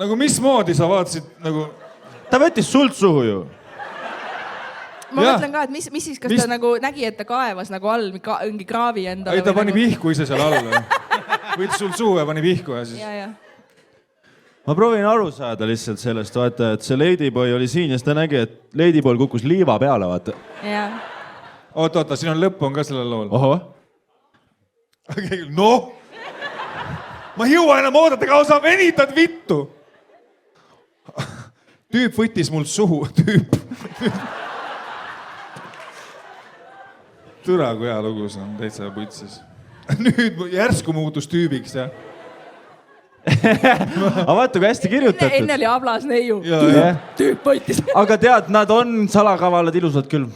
nagu mismoodi sa vaatasid nagu... Ta võttis sult suhu ju. Ma Jah. mõtlen ka, et mis siis, kas ta nagu nägi, et ta kaevas nagu all mingi kraavi endale? Ei, ta pani pihku ise seal all. Võttis sul suhu ja pani pihku ja siis... Ja. Ma proovin aru saada lihtsalt sellest, vaata, et see Ladyboy oli siin ja siis ta nägi, et Ladyboy kukkus liiva peale, vaata. Ja. Oota, siin on lõpp on ka sellel lool. Oho. Noh! Ma ei jõua enam oodata, kausa venitad vittu! Tüüp võttis mul suhu, tüüp. Türa, kui hea lugu see on, täitsa putsis. Nüüd järsku muutus tüübiks, jah. Aga vaata, kui hästi kirjutatud. Enne oli ablas neiu. Tüüp võitis. Aga tead, nad on salakavalad ilusad küll.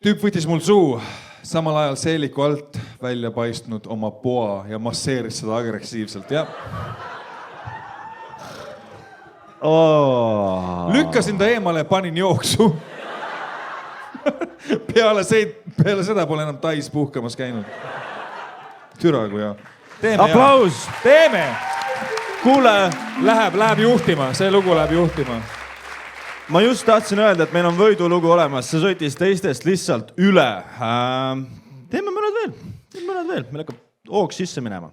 Tüüp võttis mul suu, samal ajal seeliku alt välja paistnud oma poa ja masseeris seda agressiivselt, jah. Lükkasin ta eemale ja panin jooksu. Peale seda pole enam Tais puhkamas käinud. Türa kui hea. Aplaus! Teeme! Kuule! Läheb juhtima, see lugu läheb juhtima. Ma just tahtsin öelda, et meil on võidulugu olemas, see sõitis teistest lihtsalt üle. Teeme mõned veel, meil hakkab hoogs sisse minema.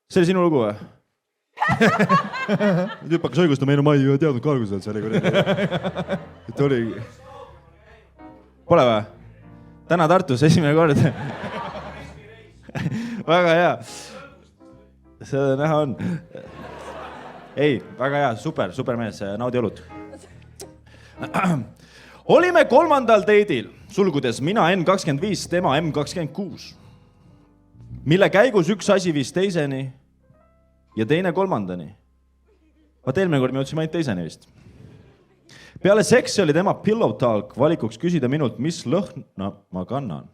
See oli sinu lugu või? Tüüp hakkas õigustama, ei no ma ei teadnud ka alguses, et see oli. Et oli... Pole või? Täna Tartus esimene kord. Väga hea. Seda näha on. Ei, väga hea, super mees, naudi õlut. Olime 3. teidil, sulgudes mina N25, tema M26. Mille käigus üks asi viis teiseni ja teine 3. Vaat eelmine kord me jõudsime ainult teiseni vist. Peale seksi oli tema pillow talk valikuks küsida minult, mis lõhna ma kannan.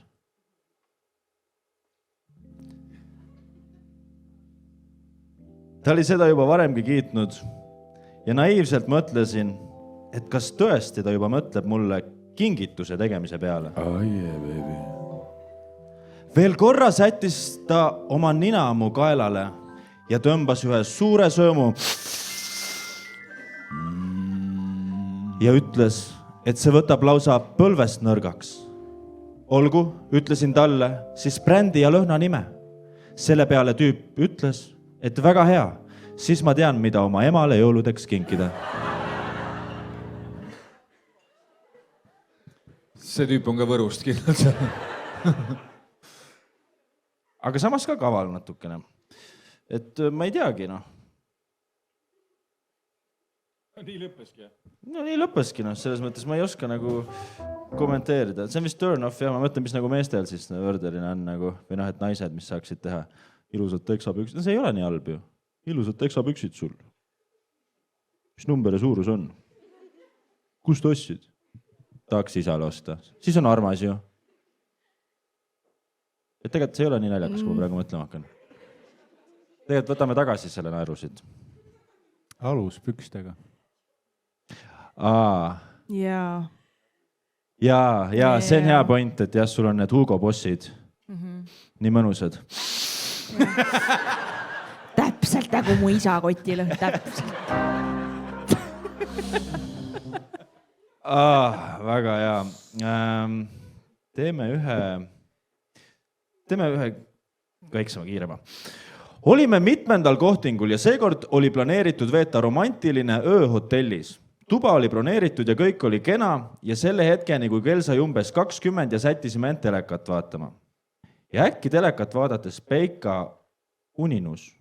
Ta oli seda juba varemgi kiitnud ja naiivselt mõtlesin, et kas tõesti ta juba mõtleb mulle kingituse tegemise peale. Oh yeah, baby. Veel korra sättis ta oma nina mu kaelale ja tõmbas ühe suure söömu ja ütles, et see võtab lausa põlvest nõrgaks. Olgu, ütlesin talle, siis brändi ja lõhna nime. Selle peale tüüp ütles, et väga hea, siis ma tean, mida oma emale jõuludeks kinkida. See tüüp on ka Võrust kindlalt. Aga samas ka kaval natukene. Et ma ei teagi, noh. Nii lõppeski, jah? No nii lõppeski, noh. Selles mõttes ma ei oska nagu kommenteerida. See on vist turn off, ja ma mõtlen, mis nagu meestel siis võrdelina on nagu, või noh, et naised, mis saaksid teha ilusad teksapüksid. No see ei ole nii halb ju. Ilusad teksapüksid sul. Mis number ja suurus on? Kust ostsid? Tahaks isale osta. Siis on armas ju. Et tegelikult see ei ole nii naljakas, kui ma praegu mõtlema hakkan. Tegelikult võtame tagasi selle naerusid. Aluspükstega. Jaa. Ja, see on hea point, et jah, sul on need Hugo Bossid. Nii mõnusad. Täpselt nagu mu isa kotilõhn, täpselt. Väga hea. Teeme ühe väiksema kiirema. Olime mitmendal kohtingul ja seekord oli planeeritud veeta romantiline öö hotellis. Tuba oli broneeritud ja kõik oli kena ja selle hetkeni, kui kell sai umbes 20 ja sättisime end telekat vaatama. Ja äkki telekat vaadates Peika uninus.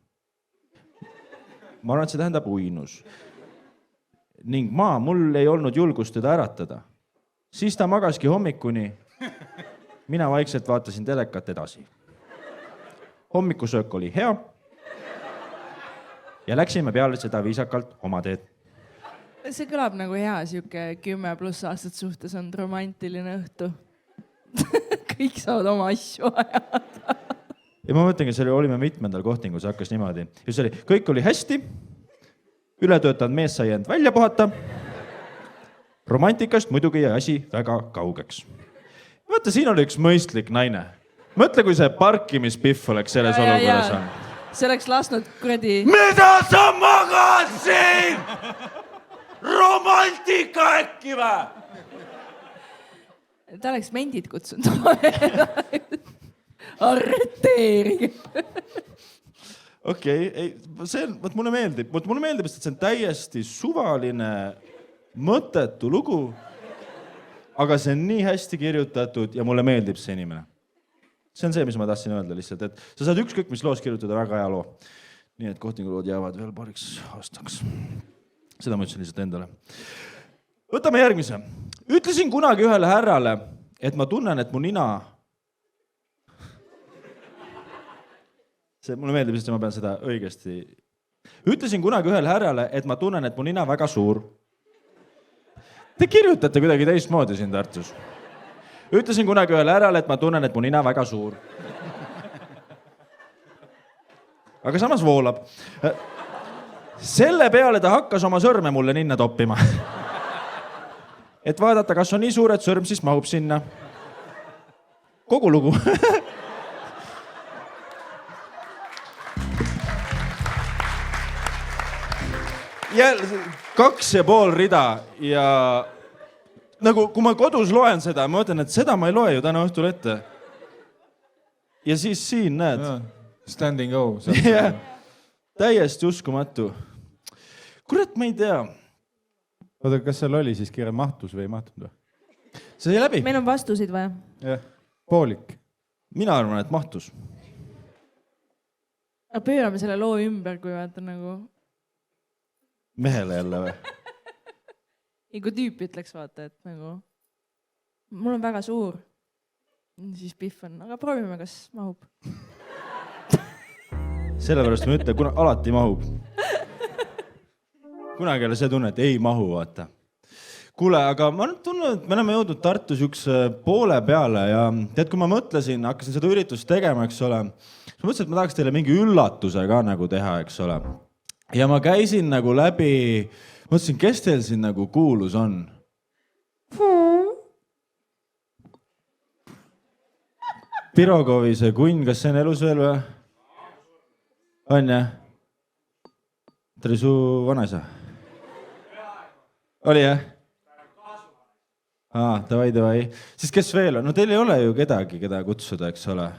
Ma arvan, et see tähendab uinus. Ning mul ei olnud julgust teda äratada. Siis ta magaski hommikuni. Mina vaikselt vaatasin telekat edasi. Hommikusöök oli hea. Ja läksime peale seda viisakalt oma teed. See kõlab nagu hea, siuke 10+ aastat suhtes on romantiline õhtu. Kõik saavad oma asju ajada. Ja ma mõtlengi, see olime mitmendal kohtingu, see hakkas niimoodi. Ja see oli, kõik oli hästi. Ületöötanud mees sai end välja puhata. Romantikast muidugi jäi asi väga kaugeks. Vaata, siin oli üks mõistlik naine. Mõtle, kui see parkimispiff oleks selles olukorras on. see oleks lasknud kuradi... Mida sa magasid? Romantika äkki või? Ta oleks mendid kutsunud. Arreteerige. Okei, mulle meeldib, et see on täiesti suvaline, mõttetu lugu, aga see on nii hästi kirjutatud ja mulle meeldib see inimene. See on see, mis ma tahtsin öelda lihtsalt, et sa saad ükskõik, mis loos kirjutada väga hea loo. Nii et Kohtingulood jäävad veel paariks aastaks. Seda ma ütlesin lihtsalt endale. Võtame järgmise. Ütlesin kunagi ühele härrale, et ma tunnen, et mu nina... Mulle meeldib, sest ma pean seda õigesti. Ütlesin kunagi ühele härrale, et ma tunnen, et mu nina väga suur. Te kirjutate kuidagi teistmoodi siin Tartus. Ütlesin kunagi ühele härrale, et ma tunnen, et mu nina väga suur. Aga samas voolab. Selle peale ta hakkas oma sõrme mulle ninna toppima. Et vaadata, kas on nii suur, et sõrm siis mahub sinna. Kogu lugu. Jälle 2,5 rida ja nagu kui ma kodus loen seda, ma mõtlen, et seda ma ei loe ju täna õhtul ette. Ja siis siin näed. Standing go. Täiesti uskumatu. Kurat, ma ei tea. Oota, kas seal oli siis kirja mahtus või ei mahtunud? See jäi läbi. Meil on vastusid vaja. Jah, poolik. Mina arvan, et mahtus. Pöörame selle loo ümber, kui vaata nagu... Mehele jälle või? Ja kui tüüp ütleks vaata, et nagu mul on väga suur, siis Pihv on, aga proovime, kas mahub. Sellepärast ma ütlen, kuna alati mahub. Kunagi jälle see tunne, et ei mahu, vaata. Kuule, aga ma tunnen, et me oleme jõudnud Tartus üks poole peale ja tead, kui ma mõtlesin, hakkasin seda üritust tegema, eks ole, ma mõtlesin, et ma tahaks teile mingi üllatuse ka nagu teha, eks ole. Ja ma käisin nagu läbi, mõtlesin, kes teil siin nagu kuulus on? Pirogovi see kunn, kas see on elus veel või? On jah? Ta oli su vanaisa? Oli jah? Davai. Siis kes veel on? No teil ei ole ju kedagi, keda kutsuda, eks ole?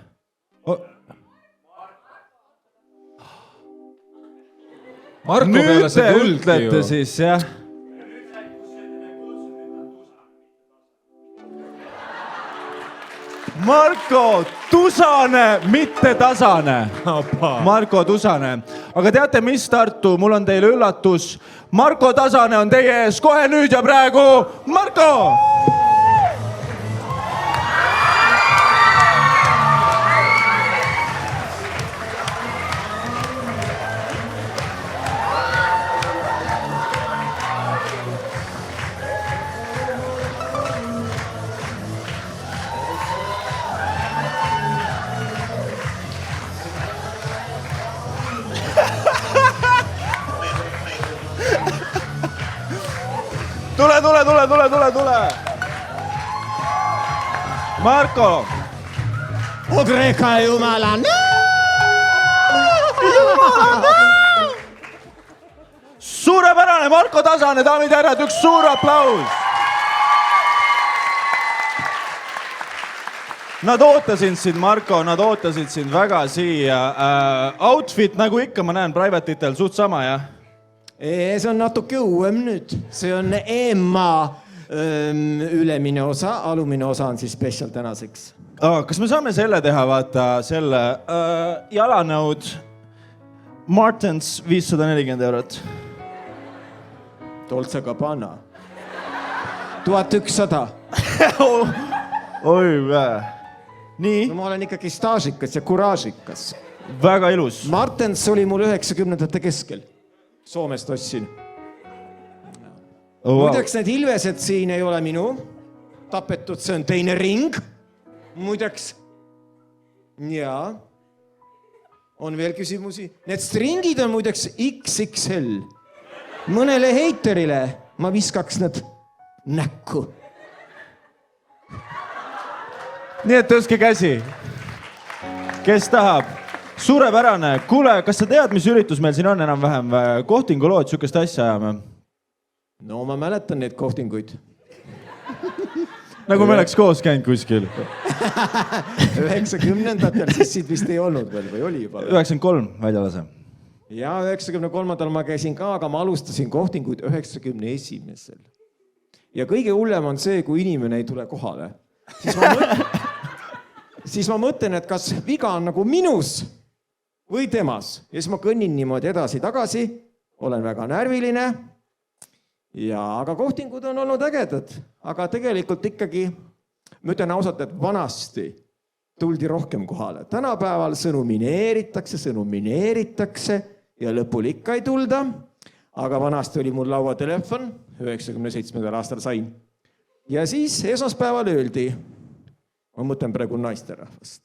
Marko nüüd peale see te tulgi ütlete ju. siis, jah? Marko Tusane, mitte Tasane. Marko Tusane. Aga teate, mis Tartu? Mul on teile üllatus. Marko Tasane on teie ees kohe nüüd ja praegu. Marko! Tule. Marko. Odreka Jumala. Suurepärane Marko Tasane, daamid ja härrad, üks suur aplaus. Nad ootasid sind, Marko, nad ootasid sind väga siia. Outfit, nagu ikka ma näen private'itel, suht sama, jah? See on natuke uuem nüüd. See on EMA ülemine osa, alumine osa on siis special tänaseks. Kas me saame selle teha, vaata, selle jalanõud Martens 540 €. Dolce Gabbana. 1100. Oi, nii, No ma olen ikkagi staažikas ja kuraažikas. väga ilus. Martens oli mul 90ndate keskel. Soomest ostsin. Muideks need ilvesed siin ei ole minu. Tapetud, see on teine ring. Muideks. Ja. On veel küsimusi. Need stringid on muideks XXL. Mõnele heiterile ma viskaks need näkku. Nii et tõstke käsi. Kes tahab? suurepärane. Kuule, kas sa tead, mis üritus meil siin on enam-vähem? Kohtingulood, sihukest asja ajame. No ma mäletan neid kohtinguid. Nagu me oleks koos käinud kuskil. 90-ndatel siis siit vist ei olnud veel või oli juba? 93 väljalase. Ja 93-ndal ma käisin ka, aga ma alustasin kohtinguid 91-sel. Ja kõige hullem on see, kui inimene ei tule kohale. Siis ma mõtlen, et kas viga on nagu minus või temas. Ja siis ma kõnnin niimoodi edasi-tagasi, olen väga närviline. Aga kohtingud on olnud ägedad. Aga tegelikult ikkagi, ma ütlen ausalt, et vanasti tuldi rohkem kohale. Tänapäeval sõnumineeritakse ja lõpul ikka ei tulda. Aga vanasti oli mul lauatelefon, 97. aastal sain. Ja siis esmaspäeval öeldi, ma mõtlen praegu naisterahvast.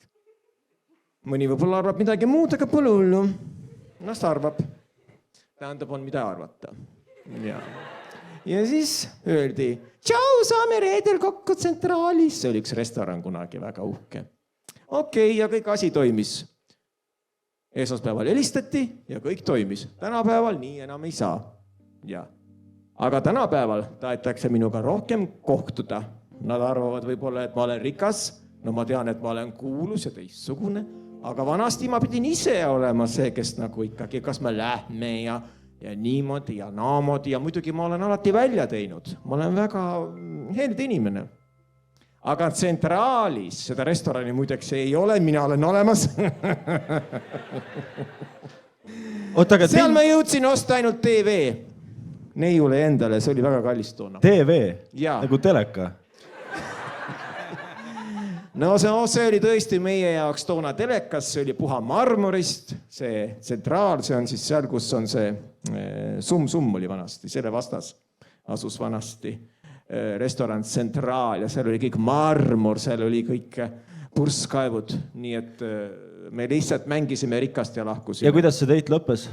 Mõni võib-olla arvab midagi muud, aga pole hullu. Las arvab. Tähendab, on mida arvata. Ja siis öeldi, tšau, saame reedel kokku tsentraalis. See oli üks restoran kunagi, väga uhke. Okei, ja kõik asi toimis. Esmaspäeval helistati ja kõik toimis. Tänapäeval nii enam ei saa. Aga tänapäeval tahetakse minuga rohkem kohtuda. Nad arvavad võib-olla, et ma olen rikas. No ma tean, et ma olen kuulus ja teistsugune. Aga vanasti ma pidin ise olema see, kes nagu ikkagi, kas me lähme ja niimoodi ja naamoodi. Ja muidugi ma olen alati välja teinud. Ma olen väga helde inimene. Aga tsentraalis seda restorani muideks ei ole, mina olen olemas. Seal ma jõudsin osta ainult TV. Neiule endale, see oli väga kallis toona. TV? Nagu teleka? No see oli tõesti meie jaoks toona telekas, see oli puha marmorist, see tsentraal, see on siis seal, kus on see Sum oli vanasti, selle vastas asus vanasti restoran Tsentraal ja seal oli kõik marmor, seal oli kõik purskkaevud, nii et me lihtsalt mängisime rikast ja lahkusime. Ja kuidas see teit lõppes?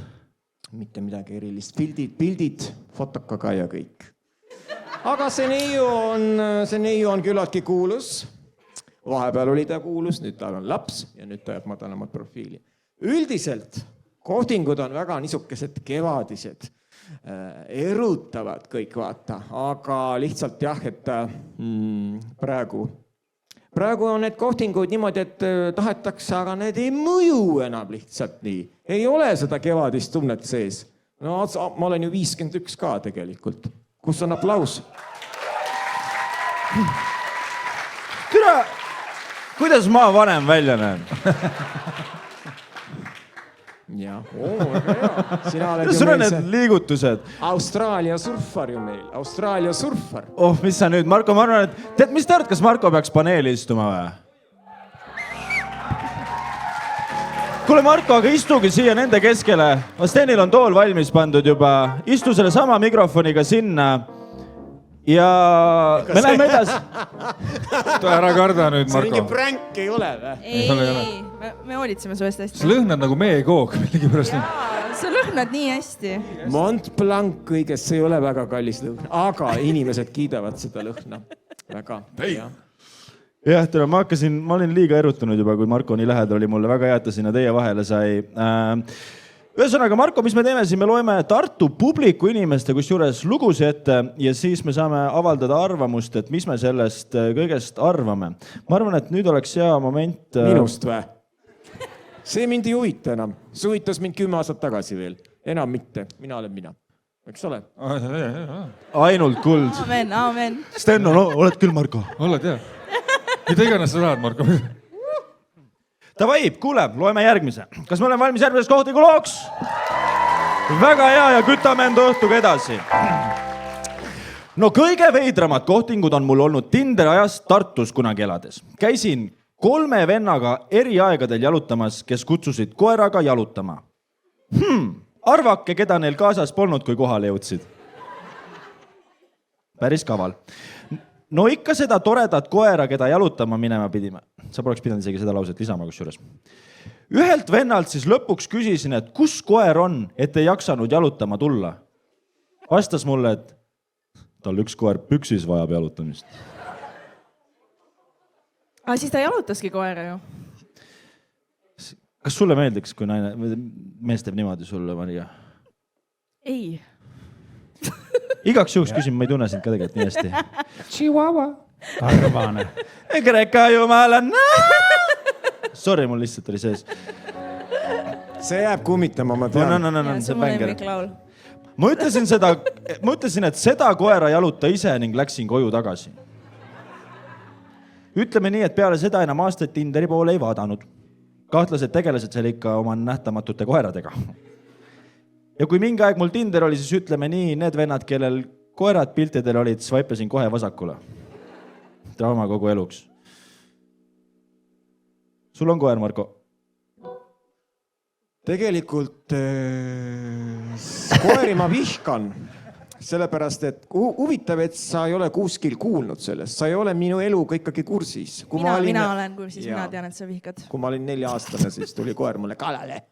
Mitte midagi erilist, pildid, fotokaga ja kõik. Aga see neiu on küllaltki kuulus. Vahepeal oli ta kuulus, nüüd tal on laps ja nüüd ta jääb madalamat profiili. Üldiselt kohtingud on väga niisukesed kevadised, erutavad kõik vaata, aga lihtsalt jah, et praegu on need kohtingud niimoodi, et tahetakse, aga need ei mõju enam lihtsalt nii. Ei ole seda kevadist tunnet sees. No ma olen ju 51 ka tegelikult. Kus on aplaus? Türa! Kuidas ma vanem välja näen? Jah, väga hea. Sina oled ju meil see liigutused. Austraalia surfar ju meil. Austraalia surfar. Mis sa nüüd, Marko, ma arvan, et tead, mis te arvad, kas Marko peaks paneeli istuma või? Kuule, Marko, aga istugi siia nende keskele. Stenil on tool valmis pandud juba. Istu selle sama mikrofoniga sinna. Ja me läheme edasi. Ära karda nüüd, Marko. See mingi pränk ei ole või? Ei, me hoolitseme su eest hästi. Sa lõhnad nagu meekook millegi pärast. Sa lõhnad nii hästi. Mont Blanc kõigest, see ei ole väga kallis lõhn, aga inimesed kiidavad seda lõhna. Väga. Jah, tere, ma olin liiga erutunud juba, kui Marko nii lähedal oli mulle. Väga hea, et ta sinna teie vahele sai. Ühesõnaga, Marko, mis me teeme siin? Me loeme Tartu publiku inimeste kusjuures lugusi ette ja siis me saame avaldada arvamust, et mis me sellest kõigest arvame. Ma arvan, et nüüd oleks hea moment... Minust või? See mind ei huvita enam. See huvitas mind 10 aastat tagasi veel. Enam mitte. Mina olen mina. Eks ole? Ainult kuld. Amen. Sten, oled küll, Marko? Oled, jah. Mida iganes sa tahad, Marko? Davai, kuule, loeme järgmise. Kas me oleme valmis järgmises kohtingu looks? Väga hea ja kütame enda õhtuga edasi. No kõige veidramad kohtingud on mul olnud Tinderi ajast Tartus kunagi elades. Käisin 3 vennaga eri aegadel jalutamas, kes kutsusid koeraga jalutama. Arvake, keda neil kaasas polnud, kui kohale jõudsid. Päris kaval. No ikka seda toredat koera, keda jalutama minema pidime. Sa poleks pidanud isegi seda lauset lisama kusjuures. Ühelt vennalt siis lõpuks küsisin, et kus koer on, et ei jaksanud jalutama tulla. Vastas mulle, et tal üks koer püksis vajab jalutamist. Siis ta jalutaski koera ju. kas sulle meeldiks, kui mees teeb niimoodi sulle, Maria? ei. Igaks juhuks küsin, ma ei tunne sind ka tegelikult nii hästi. Chihuahua. Karvane. Kreeka jumala. Sorry, mul lihtsalt oli sees. see jääb kummitama, ma tean. No, see on mu bänger. lemmiklaul. Ma ütlesin, et seda koera jaluta ise ning läksin koju tagasi. Ütleme nii, et peale seda enam aastaid Tinderi poole ei vaadanud. Kahtlased tegelased seal ikka oma nähtamatute koeradega. Ja kui mingi aeg mul Tinder oli, siis ütleme nii, need vennad, kellel koerad piltidel olid, swipeasin kohe vasakule. Trauma kogu eluks. Sul on koer, Marko? Tegelikult koeri ma vihkan, sellepärast, et huvitav, et sa ei ole kuskil kuulnud sellest, sa ei ole minu eluga ikkagi kursis. Mina olen kursis, mina tean, et sa vihkad. Kui ma olin 4-aastane, siis tuli koer mulle kalale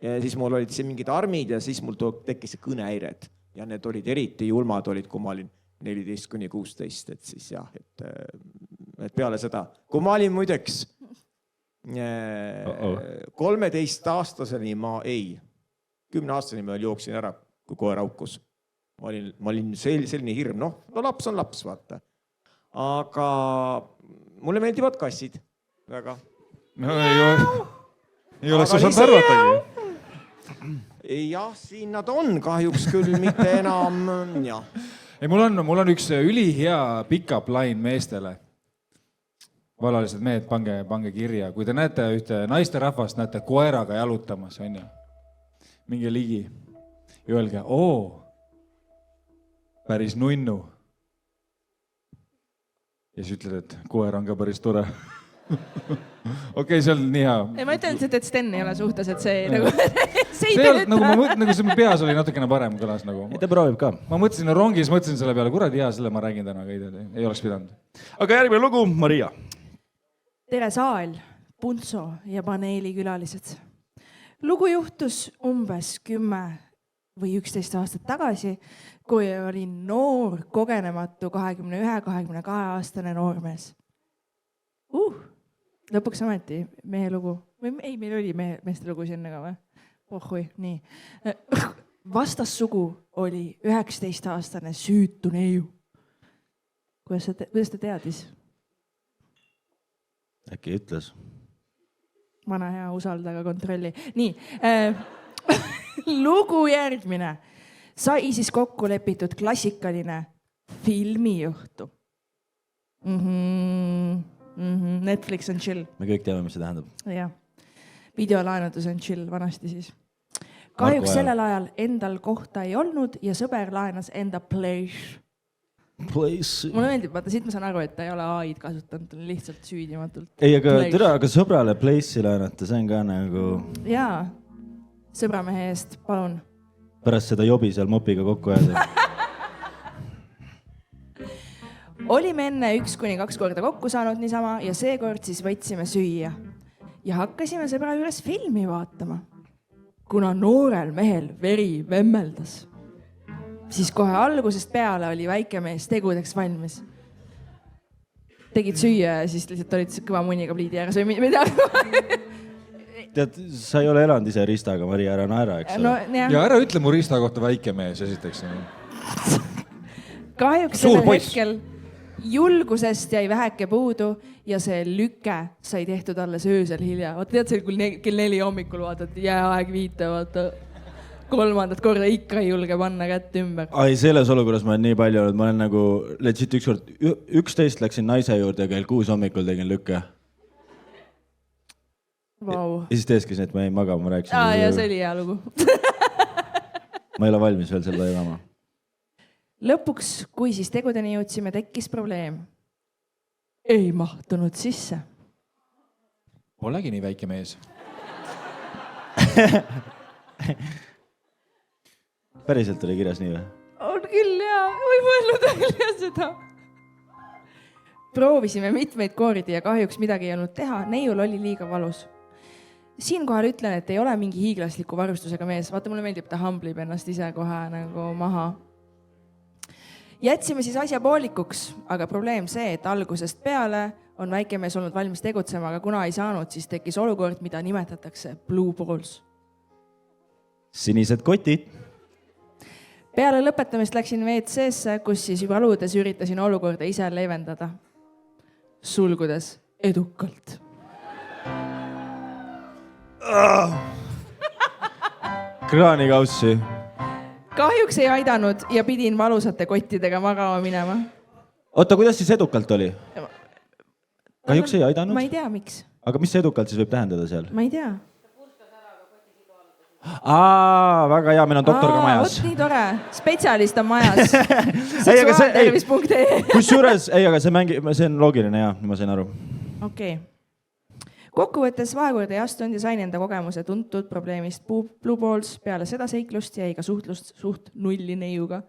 ja siis mul olid siin mingid armid ja siis mul tekkis kõnehäired ja need olid eriti julmad olid, kui ma olin 14-16, et siis jah, et peale seda, kui ma olin muideks 13-aastaseni ma 10-aastaseni ma jooksin ära, kui koer aukus. Ma olin selline hirm, no laps on laps, vaata. Aga mulle meeldivad kassid väga. No ei ole sa saanud arvatagi. Jah, siin nad on kahjuks küll, mitte enam, jah. Ei, mul on üks ülihea pick-up line meestele. Valalised mehed, pange kirja. Kui te näete ühte naisterahvast, näete koeraga jalutamas, on ju. Minge ligi. Ja öelge, päris nunnu. Ja siis ütled, et koer on ka päris tore. Okei, see on nii hea. Ei, ma ütlen, et Sten ei ole suhtes, et see nagu... See ei olnud, nagu see peas oli natukene parem kõlas nagu. Ta proovib ka. Ma mõtlesin rongis, mõtlesin selle peale, kuradi hea, selle ma räägin täna, ei oleks pidanud. Aga järgmine lugu, Maria. Tere saal, Puntso ja paneeli külalised. Lugu juhtus umbes 10 või 11 aastat tagasi, kui olin noor, kogenematu 21-22-aastane noormees. Lõpuks ameti mehe lugu. Ei, meil oli meeste lugu sinna ka või? Pohhui, nii. Vastassugu oli 19-aastane süütu neiu. Kuidas ta teadis? Äkki ütles? Vana hea, usaldaga kontrolli. Nii, lugu järgmine. Sai siis kokku lepitud klassikaline filmijuhtu. Netflix on chill. Me kõik teame, mis see tähendab. Jah. Videolaenutus on chill, vanasti siis. Kahjuks sellel ajal endal kohta ei olnud ja sõber laenas enda place. Mulle meeldib, vaata, siit ma saan aru, et ta ei ole AI-d kasutanud, ta on lihtsalt süüdimatult. Ei, aga sõbrale place'i laenata, see on ka nagu... Jaa, sõbramehe eest, palun. Pärast seda jobi seal mopiga kokku jääda. Olime enne 1-2 korda kokku saanud niisama ja seekord siis võtsime süüa. Ja hakkasime sõbra juures filmi vaatama. Kuna noorel mehel veri vemmeldas, siis kohe algusest peale oli väike mees tegudeks valmis. Tegid süüa ja siis lihtsalt olid kõva muniga pliidi ääres või mida. Tead, sa ei ole elanud ise Ristaga, Maria, ära naera, eks ole. Ja ära ütle mu Rista kohta väike mees, esiteks. Kahjuks sellel hetkel julgusest jäi väheke puudu ja see lüke sai tehtud alles öösel hilja. Vaata, tead, see kell 4 hommikul vaatad, jääaeg 5, vaata. 3. korda ikka ei julge panna kätt ümber. Ai, selles olukorras ma olen nii palju olnud. Ma olen nagu legit ükskord 11 läksin naise juurde ja kell 6 hommikul tegin lükke. Vau. Ja siis teeskis, et ma jäin magama, ma rääkisin. Ja see oli hea lugu. Ma ei ole valmis veel seda jõudma. Lõpuks, kui siis tegudeni jõudsime, tekkis probleem. Ei mahtunud sisse. Polegi nii väike mees. Päriselt oli kirjas nii või? On küll, jaa. Või mõelnud välja seda. Proovisime mitmeid kordi ja kahjuks midagi ei olnud teha. Neiul oli liiga valus. Siinkohal ütlen, et ei ole mingi hiiglasliku varustusega mees. Vaata, mulle meeldib, ta hamblib ennast ise kohe nagu maha. Jätsime siis asja poolikuks, aga probleem see, et algusest peale on väikemees olnud valmis tegutsema, aga kuna ei saanud, siis tekkis olukord, mida nimetatakse Blue Balls. Sinised kotid. Peale lõpetamist läksin WC-sse, kus siis juba aludes üritasin olukorda ise leevendada. Sulgudes edukalt. Kraanikaussi. Kahjuks ei aidanud ja pidin valusate kottidega magama minema. Oota, kuidas siis edukalt oli? Kahjuks ei aidanud? Ma ei tea, miks. Aga mis see edukalt siis võib tähendada seal? Ma ei tea. Väga hea, meil on doktor ka majas. Vot nii tore. Spetsialist on majas. Seksuaaltervis.ee Kusjuures, aga see on loogiline, jah, ma sain aru. Okei. Kokkuvõttes vahekorda ei astunud ja sain enda kogemuse tuntud probleemist Blue Balls. Peale seda seiklust jäi ka suht nulli neiuga.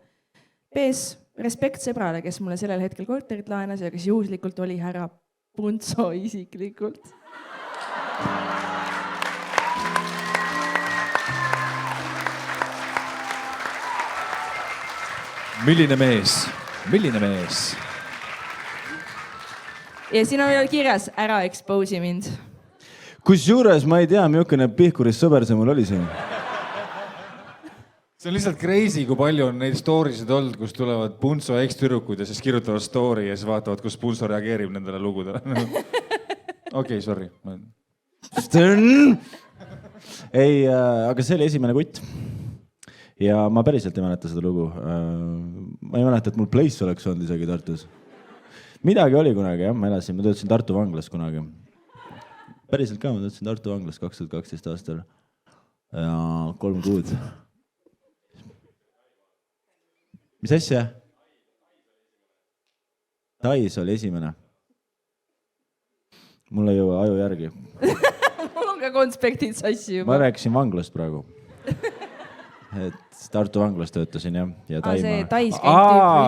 Pees, respekt sõbrale, kes mulle sellel hetkel korterit laenas ja kes juhuslikult oli härra Puntso isiklikult. Milline mees. Ja siin on veel kirjas, ära expose'i mind. Kusjuures ma ei tea, milline Pihkuris sõber see mul oli siin. See on lihtsalt crazy, kui palju on neid story'sid olnud, kus tulevad Puntso ekstürukud ja siis kirjutavad story ja siis vaatavad, kus Puntso reageerib nendele lugudele. Okei, sorry. Ei, aga see oli esimene kutt. Ja ma päriselt ei mäleta seda lugu. Ma ei mäleta, et mul place oleks olnud isegi Tartus. Midagi oli kunagi, jah, ma töötasin Tartu vanglas kunagi. Päriselt ka, ma töötasin Tartu vanglas 2012 aastal ja 3 kuud. Mis asja? Tais oli esimene. Mul ei jõua aju järgi. Mul on ka konspektid sassi juba. Ma rääkisin vanglast praegu. Et Tartu vanglas töötasin, jah. Ja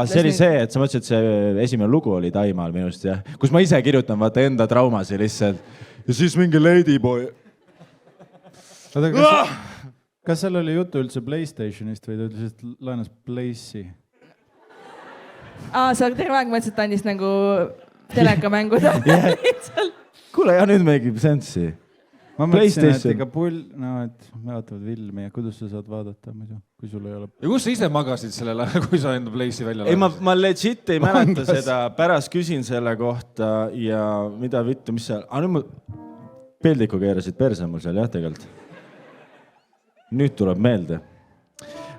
see oli see, et sa mõtlesid, et see esimene lugu oli Taimaal minust, jah. Kus ma ise kirjutan, vaata enda traumasi lihtsalt. Ja siis mingi ladyboy. Kas seal oli jutu üldse PlayStationist või ta ütles, et laenas Place'i? Sa terve aeg mõtlesid, et ta andis nagu telekamänguda. Kuule, ja nüüd mängib sensi. Ma mõtlesin, et ikka et vaatavad filmi ja kuidas sa saad vaadata muidu, kui sul ei ole... Ja kus sa ise magasid sellel ajal, kui sa enda Place'i välja ei, ma legit ei mäleta seda. Pärast küsin selle kohta ja mida vittu, mis seal... nüüd ma peldiku keerasid perse mul seal, jah, tegelikult. Nüüd tuleb meelde.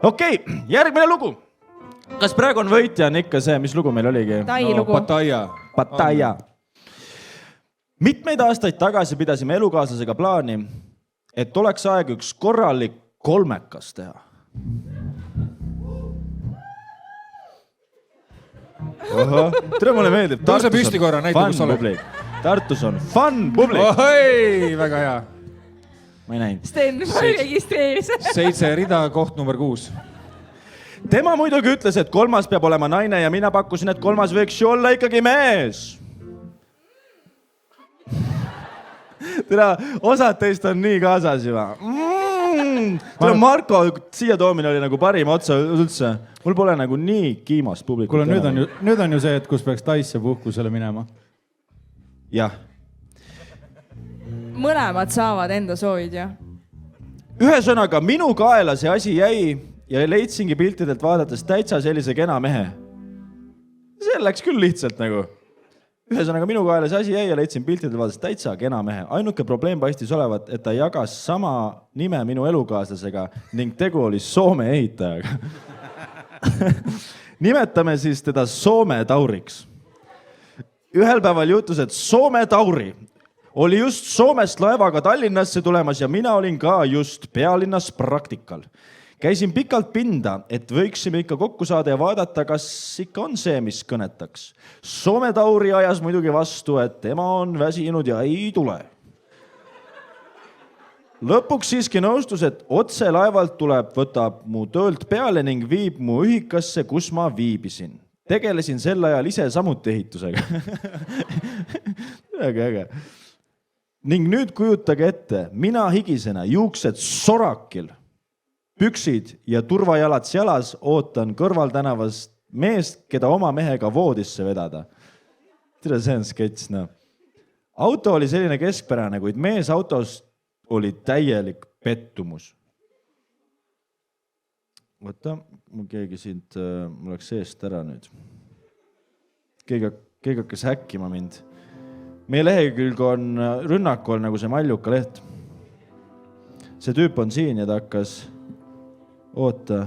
Okei, järgmine lugu. Kas praegu on võitja on ikka see, mis lugu meil oligi? Tai lugu. Pattaya. Mitmeid aastaid tagasi pidasime elukaaslasega plaani, et oleks aeg üks korralik kolmekas teha. Tere, mulle meeldib. Tõuse püsti korra, näita, kus oled. Tartus on fun publik. Ohoi, väga hea. Ma ei näinud. Sten, ma registreeris. 7 rida, koht number 6. Tema muidugi ütles, et 3. peab olema naine ja mina pakkusin, et 3. võiks ju olla ikkagi mees. Tere, osad teist on nii kaasas juba. Marko siia toomine oli nagu parim otsa üldse. Mul pole nagu nii kiimast publikut. Kuule, nüüd on ju see, et kus peaks Taisse puhkusele minema. Jah. Mõlemad saavad enda soovid, jah. Ühesõnaga, minu kaela see asi jäi ja leidsingi piltidelt vaadates täitsa sellise kena mehe. See läks küll lihtsalt nagu. Ühesõnaga, minu kaela see asi jäi ja leidsin piltidelt vaadates täitsa kena mehe. Ainuke probleem paistis olevat, et ta jagas sama nime minu elukaaslasega ning tegu oli Soome ehitajaga. Nimetame siis teda Soome Tauriks. Ühel päeval juhtus, et Soome Tauri oli just Soomest laevaga Tallinnasse tulemas ja mina olin ka just pealinnas praktikal. Käisin pikalt pinda, et võiksime ikka kokku saada ja vaadata, kas ikka on see, mis kõnetaks. Soome Tauri ajas muidugi vastu, et tema on väsinud ja ei tule. Lõpuks siiski nõustus, et otse laevalt tuleb, võtab mu töölt peale ning viib mu ühikasse, kus ma viibisin. Tegelesin sel ajal ise samuti ehitusega. Väga äge. Ning nüüd kujutage ette, mina higisena, juuksed sorakil, püksid ja turvajalad jalas ootan kõrval tänavast meest, keda oma mehega voodisse vedada. Tere, see on skets, no. auto oli selline keskpärane, kuid mees autos oli täielik pettumus. Võta, mul keegi siit, mul oleks seest ära nüüd. Keegi hakkas häkkima mind. Meie lehekülg on rünnakul nagu see Maljuka leht. See tüüp on siin ja ta hakkas, oota,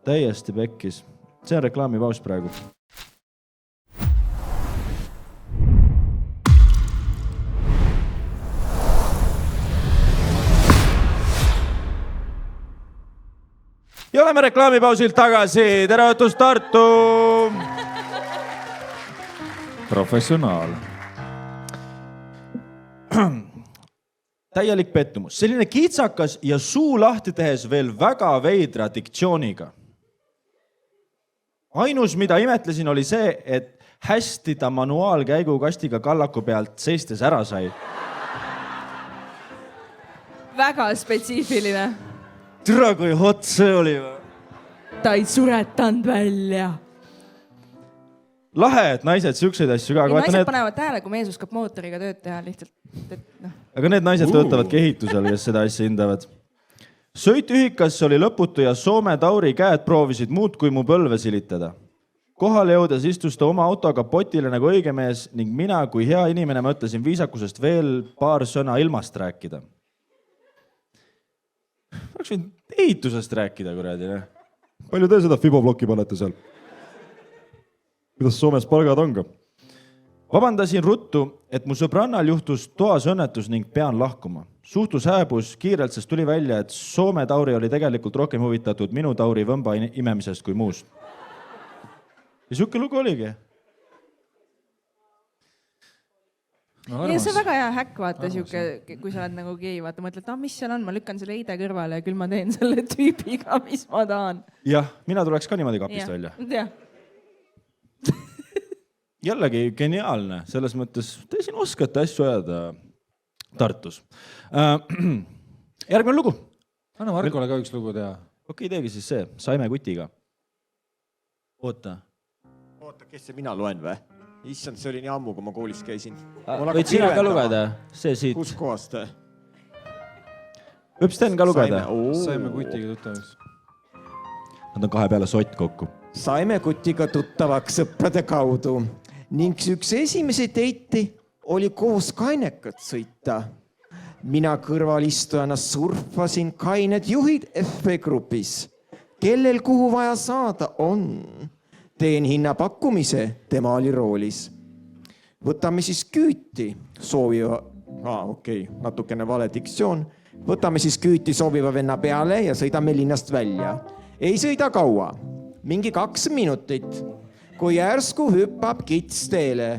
täiesti pekkis. See on reklaamipaus praegu. Ja oleme reklaamipausilt tagasi. Tere õhtust, Tartu! Professionaal. Täielik pettumus. Selline kitsakas ja suu lahti tehes veel väga veidra diktsiooniga. Ainus, mida imetlesin, oli see, et hästi ta manuaalkäigukastiga kallaku pealt seistes ära sai. Väga spetsiifiline. Tere, kui hot see oli. Ta ei suretanud välja. Lahe, et naised siukseid asju ka. Naised panevad tähele, kui mees oskab mootoriga tööd teha lihtsalt. Aga need naised töötavadki ehitusel, kes seda asja hindavad. Sõitühikas oli lõputu ja Soome Tauri käed proovisid muud kui mu põlve silitada. Kohale jõudes istus ta oma autoga potile nagu õige mees ning mina kui hea inimene mõtlesin viisakusest veel paar sõna ilmast rääkida. Oleks võinud ehitusest rääkida, kuradi. Palju te seda fiboblokki panete seal? Kuidas Soomes palgad on ka? Vabandasin ruttu, et mu sõbrannal juhtus toas õnnetus ning pean lahkuma. Suhtus hääbus kiirelt, sest tuli välja, et Soome Tauri oli tegelikult rohkem huvitatud minu Tauri võmba imemisest kui muust. Ja siuke lugu oligi. Ja see on väga hea häkk, vaata, siuke, kui sa oled nagu gei, vaata, mõtled, mis seal on, ma lükkan selle heide kõrvale ja küll ma teen selle tüübiga, mis ma tahan. Jah, mina tuleks ka niimoodi kapist välja. Jah. Jällegi geniaalne, selles mõttes, te siin oskate asju ajada Tartus. Järgmine lugu. Anna Markole ka üks lugu teha. Okei, teegi siis see, Saime Kutiga. Oota, kes see mina loen või? Issand, see oli nii ammu, kui ma koolis käisin. võid sina ka lugeda? See siit. Kus kohast? Võib Sten ka lugeda? Saime Kutiga tuttavaks. Nad on kahe peale sott kokku. Saime Kutiga tuttavaks sõprade kaudu ning üks esimese teiti oli koos kainekat sõita. Mina kõrvalistujana surfasin kained juhid FP grupis. Kellel kuhu vaja saada on? Teen hinnapakkumise, tema oli roolis. Võtame siis küüti sooviva, natukene vale diktsioon. Võtame siis küüti sooviva venna peale ja sõidame linnast välja. Ei sõida kaua, mingi 2 minutit, kui järsku hüppab kits teele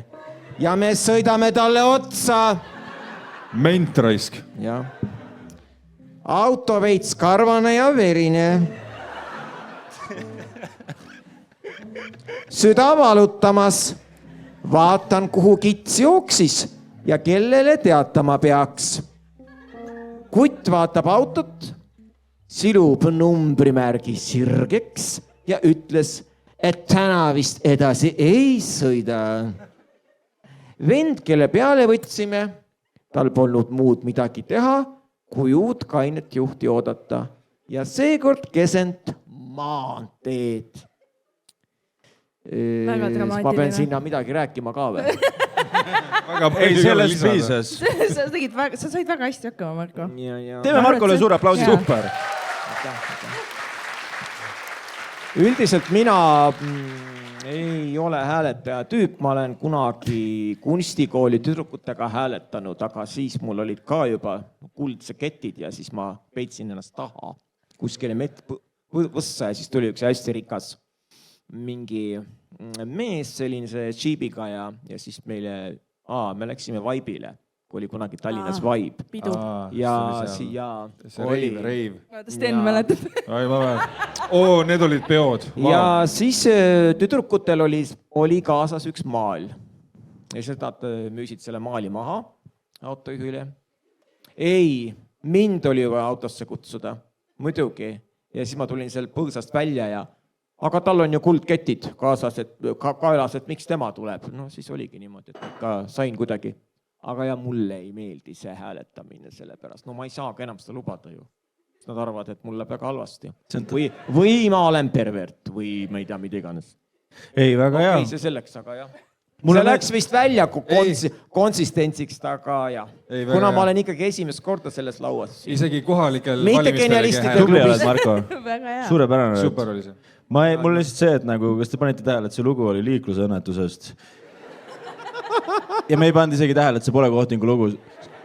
ja me sõidame talle otsa. Mentraisk. Ja. Auto veits karvane ja verine. Süda valutamas. Vaatan, kuhu kits jooksis ja kellele teatama peaks. Kutt vaatab autot, silub numbrimärgi sirgeks ja ütles, et täna vist edasi ei sõida. Vend, kelle peale võtsime, tal polnud muud midagi teha, kui uut kainet juhti oodata ja seekord kesent maanteed. Väga dramaatiline. Ma pean sinna midagi rääkima ka või? Ei, sellest piisas. Sa said väga hästi hakkama, Marko. Teeme Markole suur aplausi. Super. Üldiselt mina ei ole hääletaja tüüp, ma olen kunagi kunstikooli tüdrukutega hääletanud, aga siis mul olid ka juba kuldsed ketid ja siis ma peitsin ennast taha kuskile võssa ja siis tuli üks hästi rikas mingi mees sellise džiibiga ja siis me läksime Vibe'ile, kui oli kunagi Tallinnas Vibe. Pidu. Ja oli. Reiv. Sten mäletab. Need olid peod. Ja siis tüdrukutel oli kaasas üks maal. Ja siis nad müüsid selle maali maha autojuhile. Ei, mind oli juba autosse kutsuda, muidugi. Ja siis ma tulin seal põõsast välja aga tal on ju kuldketid kaasas, kaelas, et miks tema tuleb. No siis oligi niimoodi, et ka sain kuidagi aga ja mulle ei meeldi see hääletamine sellepärast. No ma ei saa ka enam seda lubada ju. Nad arvavad, et mul läheb väga halvasti. Või ma olen pervert või ma ei tea, mida iganes. Ei, väga hea. See selleks, aga jah. See läks vist välja konsistentsiks, aga jah. Kuna ma olen ikkagi esimest korda selles lauas. Isegi kohalikel mitte genialistide Tubli oled, Marko. Väga hea. Suurepärane. Super oli see. Mul on lihtsalt see, et nagu, kas te panite tähele, et see lugu oli liiklusõnnetusest? Ja me ei pandi isegi tähele, et see pole kohtingu lugu.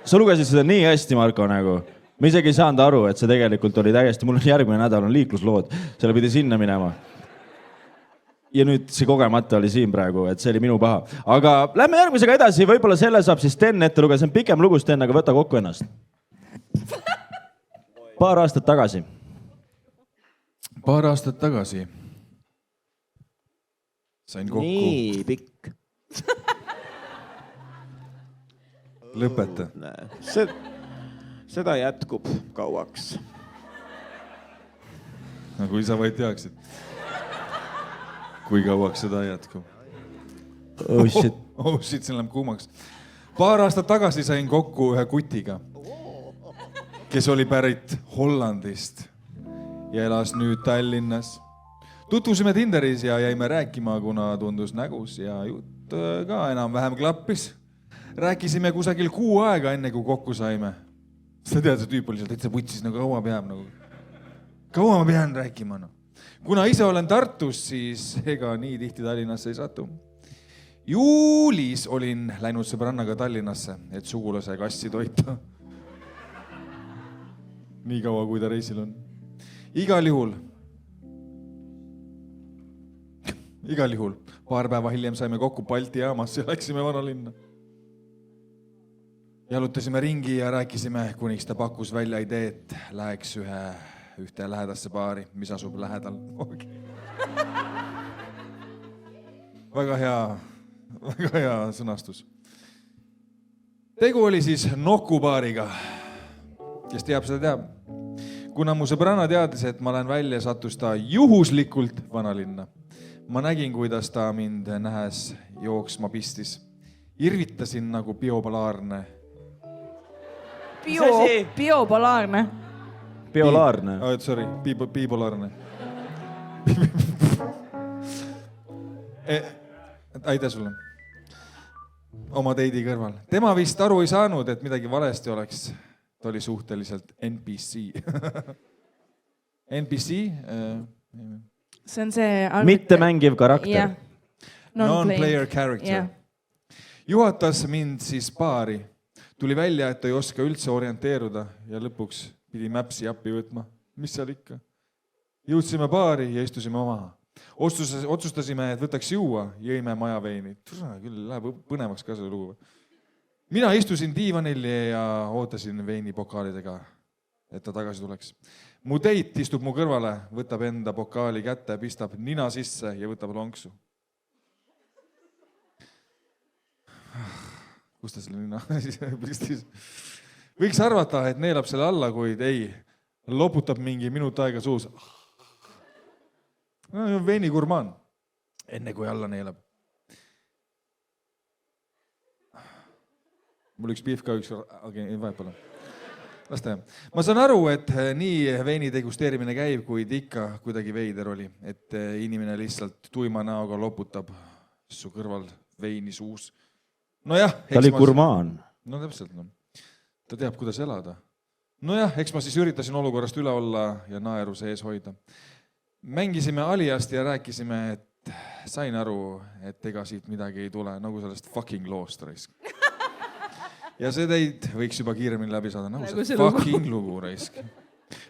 Sa lugesid seda nii hästi, Marko, nagu. Me isegi ei saanud aru, et see tegelikult oli täiesti, mul on järgmine nädal on liikluslood, selle pidi sinna minema. Ja nüüd see kogemata oli siin praegu, et see oli minu paha. Aga lähme järgmisega edasi, võib-olla selle saab siis Sten ette luge, see on pikem lugu, Sten, aga võta kokku ennast. Paar aastat tagasi sain kokku. Nii pikk. Lõpeta. Seda jätkub kauaks. No kui sa vaid teaksid. Kui kauaks seda jätkub. Oh shit. Oh shit, see läheb kuumaks. Paar aastat tagasi sain kokku ühe kutiga, kes oli pärit Hollandist ja elas nüüd Tallinnas. Tutvusime Tinderis ja jäime rääkima, kuna tundus nägus ja jutt ka enam-vähem klappis. Rääkisime kusagil 6 aega enne, kui kokku saime. Sa tead, see tüüp oli seal täitsa putsis, nagu kaua peab. Kaua ma pean rääkima? No. Kuna ise olen Tartus, siis ega nii tihti Tallinnasse ei satu. Juulis olin läinud sõbrannaga Tallinnasse, et sugulase kassi toita. Nii kaua, kui ta reisil on. Igal juhul. Paar päeva hiljem saime kokku Balti jaamas ja läksime vanalinna. Jalutasime ringi ja rääkisime, kuniks ta pakkus välja idee, et läheks ühte lähedasse baari, mis asub lähedal. Väga hea sõnastus. Tegu oli siis Nokubaariga. Kes teab, seda teab. Kuna mu sõbranna teadis, et ma lähen välja, sattus ta juhuslikult vanalinna. Ma nägin, kuidas ta mind nähes jooksma pistis. Irvitasin nagu biopolaarne. Biopolaarne. Biolaarne. Sorry, bipolaarne. Aitäh sulle. Oma teidi kõrval. Tema vist aru ei saanud, et midagi valesti oleks. Ta oli suhteliselt NPC. NPC? See on see... Mitte mängiv karakter. Yeah. Non-player character. Juhatas mind siis baari. Tuli välja, et ta ei oska üldse orienteeruda ja lõpuks pidi Mapsi appi võtma. Mis seal ikka? Jõudsime baari ja istusime maha. Otsustasime, et võtaks juua, jõime majaveini. Küll läheb põnevaks ka see lugu. Mina istusin diivanil ja ootasin veini pokaalidega, et ta tagasi tuleks. Mu teit istub mu kõrvale, võtab enda pokaali kätte, pistab nina sisse ja võtab lonksu. Kus ta selle nina pistis? Võiks arvata, et neelab selle alla, kuid ei. Loputab mingi minut aega suus. Veini gurmaan. Enne kui alla neelab. Mul üks piif ka vahepeal. Ma saan aru, et nii veini degusteerimine käib, kuid ikka kuidagi veider oli, et inimene lihtsalt tuima näoga loputab su kõrval veini suus. Nojah, ta oli gurmaan. No täpselt, no. Ta teab, kuidas elada. Nojah, eks ma siis üritasin olukorrast üle olla ja naeru sees hoida. Mängisime aliast ja rääkisime, et sain aru, et ega siit midagi ei tule, nagu sellest fucking loost raisk. Ja see teid võiks juba kiiremini läbi saada. Nagu see fucking lugu raisk.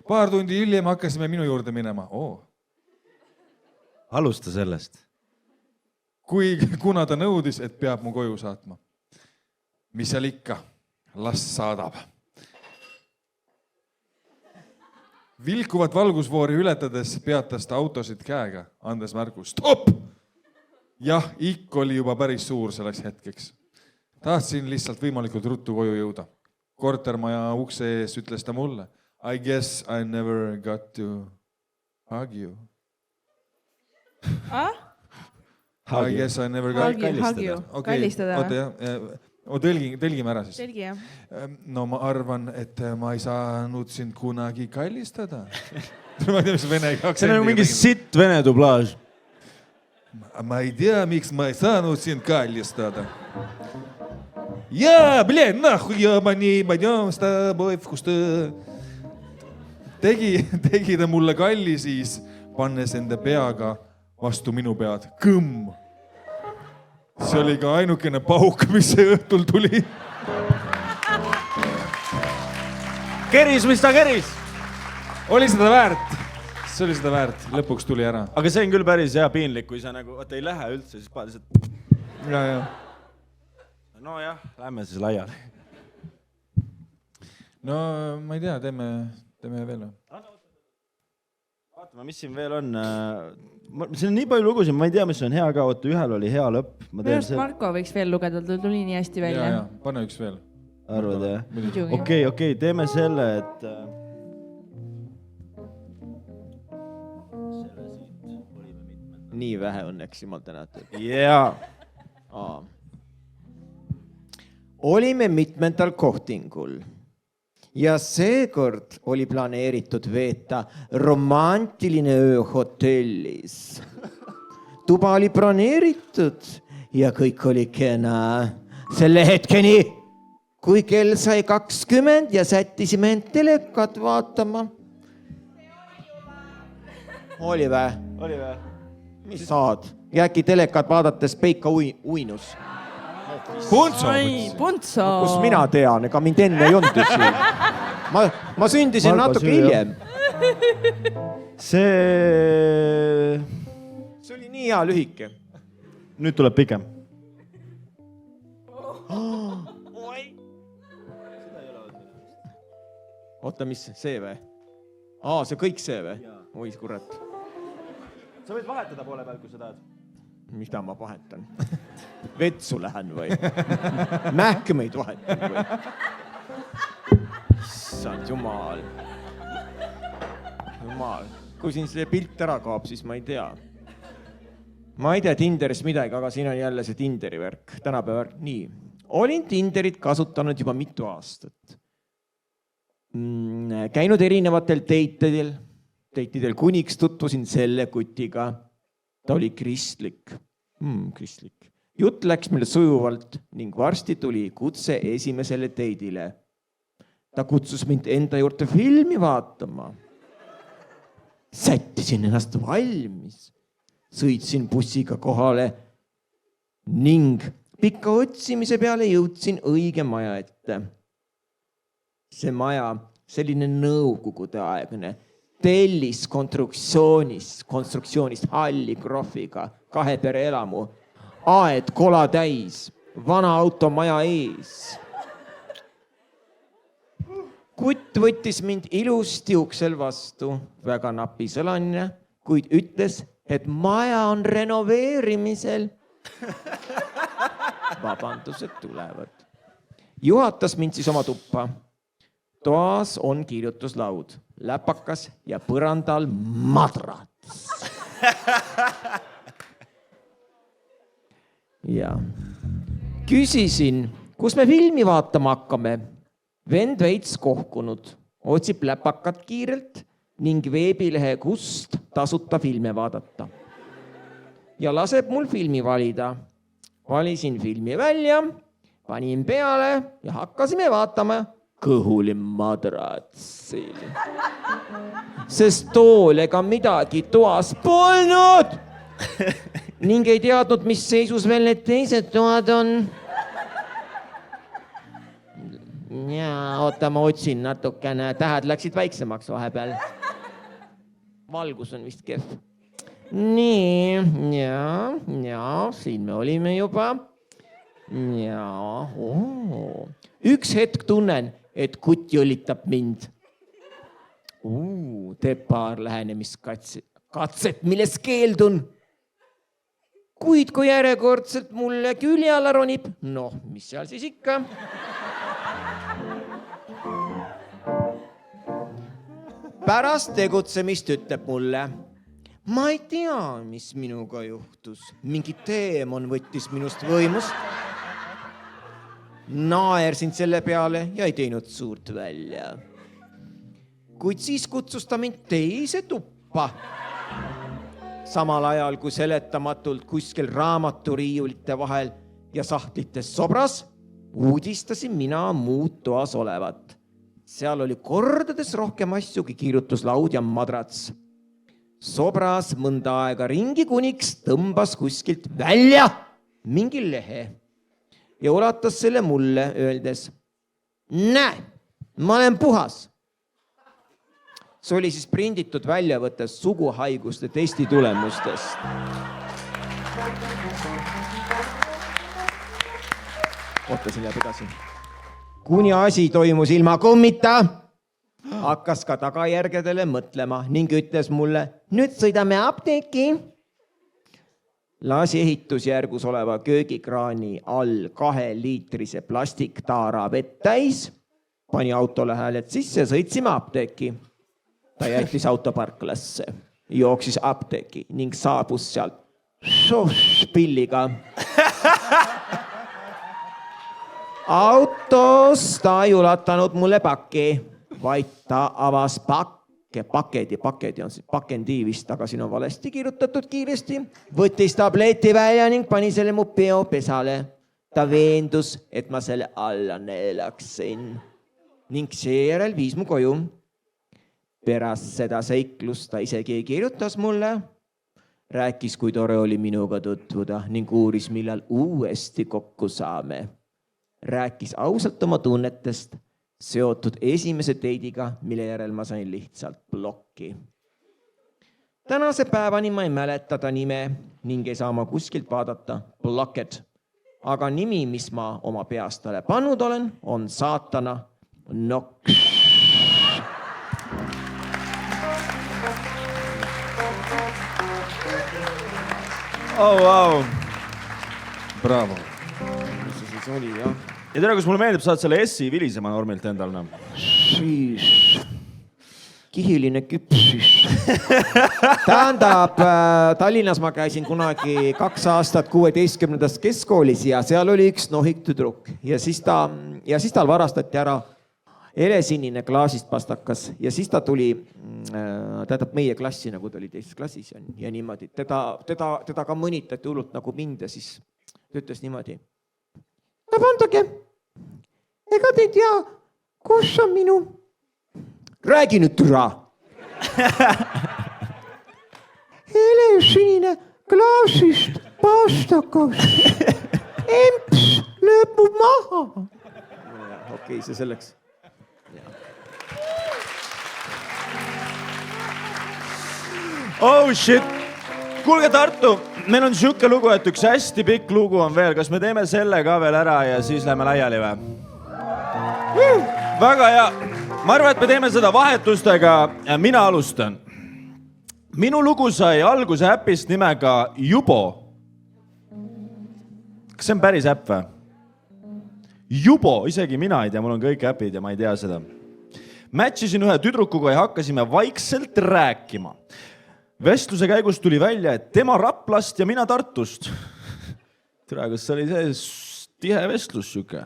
Paar tundi hiljem hakkasime minu juurde minema. Alusta sellest. Kuna ta nõudis, et peab mu koju saatma. Mis seal ikka? Las saadab. Vilkuvat valgusvoori ületades peatas ta autosid käega, andes märgu. Stop! Jah, ikk oli juba päris suur selleks hetkeks. Tahtsin lihtsalt võimalikult ruttu koju jõuda. Kortermaja ukse ees ütles ta mulle. I guess I never got to hug you. I guess I never got to hug you. Kallistada. Tõlgime ära siis. Selgi jah. No ma arvan, et ma ei saanud sind kunagi kallistada. Ma ei tea, mis vene aksendiga. See on nagu mingi sitt vene dublaaž. Ma ei tea, miks ma ei saanud sind kallistada. Jaa, blin, nahu, ja ma nii, pойдем с тобой в кусты. Tegi ta mulle kalli siis, pannes enda peaga vastu minu pead. Kõmm. See oli ka ainukene pauk, mis see õhtul tuli. Keris, mis ta keris? Oli seda väärt. See oli seda väärt. Lõpuks tuli ära. Aga see on küll päris hea piinlik, kui sa nagu, ei lähe üldse, siis paned lihtsalt. Ja. No jah, lähme siis laiali. No ma ei tea, teeme veel. Vaatame, mis siin veel on. Siin on nii palju lugusid, ma ei tea, mis on hea ka. Oota, ühel oli hea lõpp. Minu arust Marko võiks veel lugeda, ta tuli nii hästi välja. Ja, pane üks veel. Arvad, jah? Muidugi. Okei, teeme selle, et... Nii vähe õnneks, jumal tänatud. Jaa. Olime mitmendal kohtingul ja seekord oli planeeritud veeta romantiline öö hotellis. Tuba oli broneeritud ja kõik oli kena. Selle hetkeni, kui kell sai 20 ja sättisime end telekat vaatama. Oli vä? Oli vä? Mis saad? Ja äkki telekat vaadates peika uinus. Puntso. Puntso. Kus mina tean, ega mind enne ei olnud siin. Ma sündisin natuke hiljem. See oli nii hea lühike. Nüüd tuleb pikem. Oota, mis see või? See kõik see või? Oi, kurat. Sa võid vahetada poole peal, kui sa tahad. Mida ma vahetan? Vetsu lähen või? Mähkmeid vahetan või? Issand, jumal. Jumal. Kui siin see pilt ära kaob, siis ma ei tea. Ma ei tea Tinderist midagi, aga siin on jälle see Tinderi värk. Tänapäeva värk. Nii. Olin Tinderit kasutanud juba mitu aastat. Käinud erinevatel teitidel kuniks tutvusin selle kutiga. Ta oli kristlik. Kristlik. Jutt läks meile sujuvalt ning varsti tuli kutse esimesele teidile. Ta kutsus mind enda juurde filmi vaatama. Sättisin ennast valmis. Sõitsin bussiga kohale ning pika otsimise peale jõudsin õige maja ette. See maja, selline nõukogudeaegne, tellis konstruktsioonist halli krohviga, 2 pere elamu, aed kola täis, vana automaja ees. Kutt võttis mind ilusti uksel vastu, väga napisõlanine, kuid ütles, et maja on renoveerimisel. Vabandused tulevad. Juhatas mind siis oma tuppa. Toas on kirjutuslaud, läpakas ja põrandal madrats. Ja. Küsisin, kus me filmi vaatama hakkame. Vend veits kohkunud, otsib läpakat kiirelt ning veebilehe kust tasuta filme vaadata. Ja laseb mul filmi valida. Valisin filmi välja, panin peale ja hakkasime vaatama Kõhuli madratsil. Sest tool ega midagi toas polnud ning ei teadnud, mis seisus veel need teised toad on. Oota, ma otsin natukene. Tähed läksid väiksemaks vahepeal. Valgus on vist kehv. Nii, siin me olime juba. Üks hetk tunnen, et kutt jõlitab mind. Teeb paar lähenemiskatset, milles keeldun. Kuid kui järjekordselt mulle külje alla ronib, mis seal siis ikka? Pärast tegutsemist ütleb mulle. Ma ei tea, mis minuga juhtus. Mingi teemon võttis minust võimust. naersin selle peale ja ei teinud suurt välja. Kuid siis kutsus ta mind teise tuppa. Samal ajal kui seletamatult kuskil raamaturiiulite vahel ja sahtlites sobras, uudistasin mina muud toas olevat. Seal oli kordades rohkem asju kui kirjutuslaud ja madrats. Sobras mõnda aega ringi kuniks tõmbas kuskilt välja mingi lehe ja ulatas selle mulle, öeldes: näe, ma olen puhas. See oli siis prinditud väljavõttes suguhaiguste testi tulemustest. Ootasin jääb edasi. Kuni asi toimus ilma kummita, hakkas ka tagajärgedele mõtlema ning ütles mulle: nüüd sõidame apteeki. Lasi ehitusjärgus oleva köögikraani all 2-liitrise plastiktaara vett täis, pani autole hääled sisse ja sõitsime apteeki. Ta jättis autoparklasse, jooksis apteeki ning saabus sealt pilliga. Autos ta ei ulatanud mulle pakki, vaid ta avas pakendi vist, aga siin on valesti kirjutatud kiiresti. Võttis tableti välja ning pani selle mu peopesale. Ta veendus, et ma selle alla neelaksin ning seejärel viis mu koju. Pärast seda seiklust ta isegi ei kirjutas mulle. Rääkis, kui tore oli minuga tutvuda ning uuris, millal uuesti kokku saame. Rääkis ausalt oma tunnetest seotud esimese teidiga, mille järel ma sain lihtsalt blokki. Tänase päevani ma ei mäleta ta nime ning ei saa ma kuskilt vaadata Blocked. Aga nimi, mis ma oma peast talle pannud olen, on saatana Nox. Oh, wow. Bravo. Mis see siis oli, jah? Ja tere, kus mulle meeldib, saad selle S-i vilisema normilt endal. Siis kihiline küpsis. Tähendab, Tallinnas ma käisin kunagi 2 aastat 16. keskkoolis ja seal oli üks nohik tüdruk ja siis tal varastati ära helesinine klaasist pastakas ja siis ta tuli, tähendab meie klassi, nagu ta oli teises klassis ja niimoodi. Teda ka mõnitati hullult nagu mind ja siis ta ütles niimoodi: vabandage, ega te ei tea, kus on minu? Räägi nüüd türa! Helesinine klaasist pastakas. Emps lööb mu maha. Okei, see selleks. Oh shit! Kuulge Tartu, meil on siuke lugu, et üks hästi pikk lugu on veel. Kas me teeme selle ka veel ära ja siis lähme laiali või? Väga hea. Ma arvan, et me teeme seda vahetustega. Mina alustan. Minu lugu sai alguse äpist nimega Jubo. Kas see on päris äpp või? Jubo, isegi mina ei tea, mul on kõik äpid ja ma ei tea seda. Matchisin ühe tüdrukuga ja hakkasime vaikselt rääkima. Vestluse käigus tuli välja, et tema Raplast ja mina Tartust. Tere, kas see oli see tihe vestlus siuke?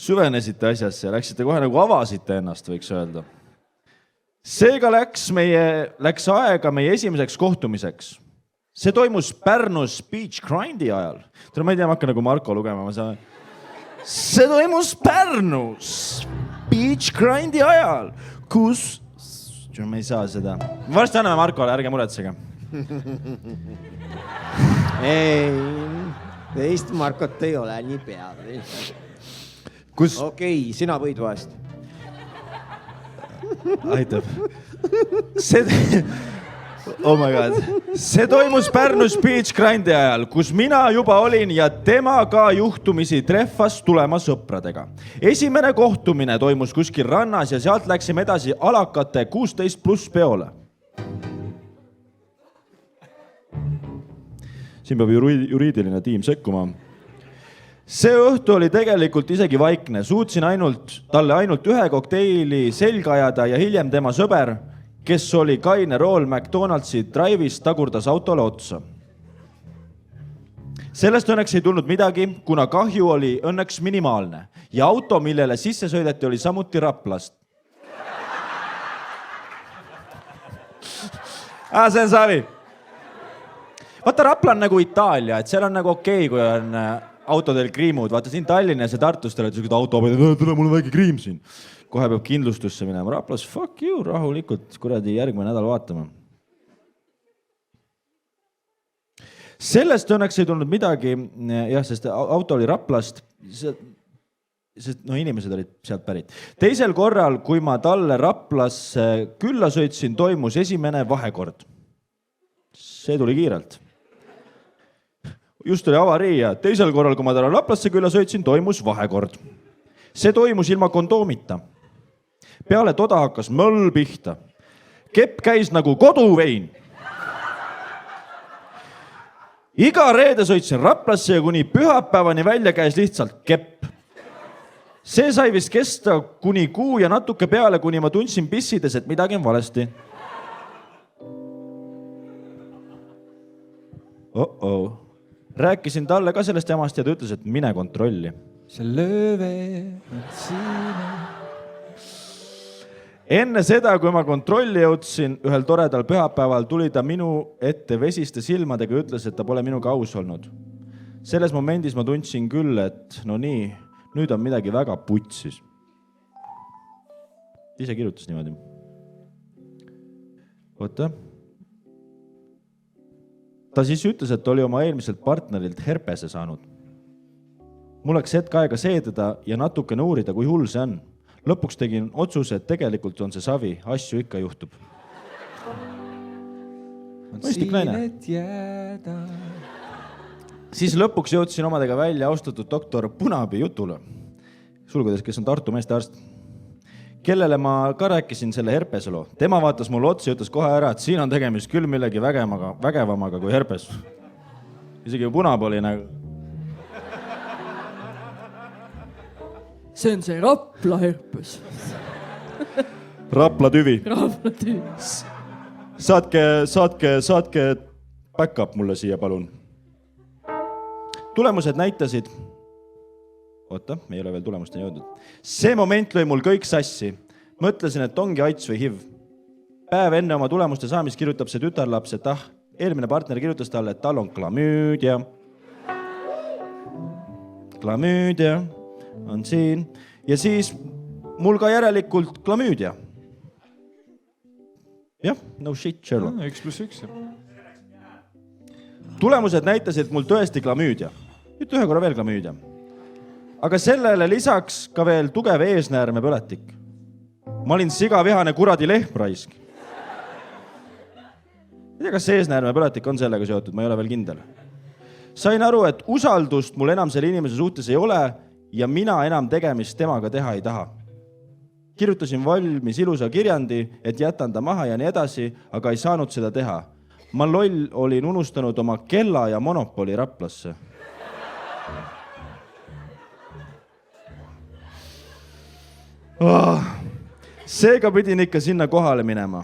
Süvenesite asjasse ja läksite kohe nagu avasite ennast, võiks öelda. Seega läks aega meie esimeseks kohtumiseks. See toimus Pärnus Beach Grindi ajal. Ma ei tea, ma hakkan nagu Marko lugema. See toimus Pärnus Beach Grindi ajal, kus... Me ei saa seda. Varsti anname Markole, ärge muretsege. Ei, teist Markot ei ole nii peale. Okei, sina võid vahest. Aitab. Oh my god. See toimus Pärnus Beach Grindi ajal, kus mina juba olin ja tema ka juhtumisi treffas tulema sõpradega. Esimene kohtumine toimus kuskil rannas ja sealt läksime edasi alakate 16+ peole. Siin peab juriidiline tiim sekkuma. See õhtu oli tegelikult isegi vaikne. Suutsin talle ainult ühe kokteili selga ajada ja hiljem tema sõber, kes oli kaine rool McDonaldsi drive'is, tagurdas autole otsa. sellest õnneks ei tulnud midagi, kuna kahju oli õnneks minimaalne ja auto, millele sisse sõideti, oli samuti Raplast. See on savi. Vaata, Rapla on nagu Itaalia, et seal on nagu okei, kui on autodel kriimud. Vaata siin Tallinnas ja Tartus te olete autooped, tule mul on väike kriim siin. Kohe peab kindlustusse minema. Raplas, fuck you, rahulikult, kuradi järgmine nädal vaatama. Sellest õnneks ei tulnud midagi, jah, sest auto oli Raplast, sest inimesed olid sealt pärit. Teisel korral, kui ma talle Raplasse külla sõitsin, toimus esimene vahekord. See tuli kiirelt. Just oli avarii ja teisel korral, kui ma talle Raplasse külla sõitsin, toimus vahekord. See toimus ilma kondoomita. Peale toda hakkas möll pihta. Kepp käis nagu koduvein. Iga reede sõitsin Raplasse ja kuni pühapäevani välja käis lihtsalt kepp. See sai vist kesta kuni kuu ja natuke peale, kuni ma tundsin pissides, et midagi on valesti. Rääkisin talle ka sellest jamast ja ta ütles, et mine kontrolli. See lööve on siin. Enne seda, kui ma kontrolli jõudsin, ühel toredal pühapäeval tuli ta minu ette vesiste silmadega ja ütles, et ta pole minuga aus olnud. Selles momendis ma tundsin küll, et no nii, nüüd on midagi väga putsis. Ise kirjutas niimoodi. Oota. Ta siis ütles, et oli oma eelmiselt partnerilt herpese saanud. Mul läks hetk aega seedada ja natukene uurida, kui hull see on. Lõpuks tegin otsuse, et tegelikult on see savi, asju ikka juhtub. Mõistlik naine. Siis lõpuks jõudsin omadega välja austatud doktor Punabi jutule, sulgudes, kes on Tartu meestearst, kellele ma ka rääkisin selle herpeseloo. Tema vaatas mulle otsa ja ütles kohe ära, et siin on tegemist küll millegi vägevamaga kui herpes. Isegi Punab oli nagu... See on see Rapla herpes. Rapla tüvi. Rapla tüvi. Saatke back-up mulle siia, palun. Tulemused näitasid... Oota, me ei ole veel tulemusteni jõudnud. See moment lõi mul kõik sassi. Mõtlesin, et ongi aits või HIV. Päev enne oma tulemuste saamist kirjutab see tütarlaps, et eelmine partner kirjutas talle, et tal on klamüüdia. Klamüüdia on siin. Ja siis mul ka järelikult klamüüdia. Jah, no shit, Sherlock. 1+1. Tulemused näitasid, et mul tõesti klamüüdia. Nüüd ühe korra veel klamüüdia. Aga sellele lisaks ka veel tugev eesnäärme põletik. Ma olin sigavihane kuradi lehmraisk. Ei tea, kas see eesnäärme põletik on sellega seotud, ma ei ole veel kindel. Sain aru, et usaldust mul enam selle inimese suhtes ei ole ja mina enam tegemist temaga teha ei taha. Kirjutasin valmis ilusa kirjandi, et jätan ta maha ja nii edasi, aga ei saanud seda teha. Ma loll olin unustanud oma kella ja monopoli Raplasse. Seega pidin ikka sinna kohale minema.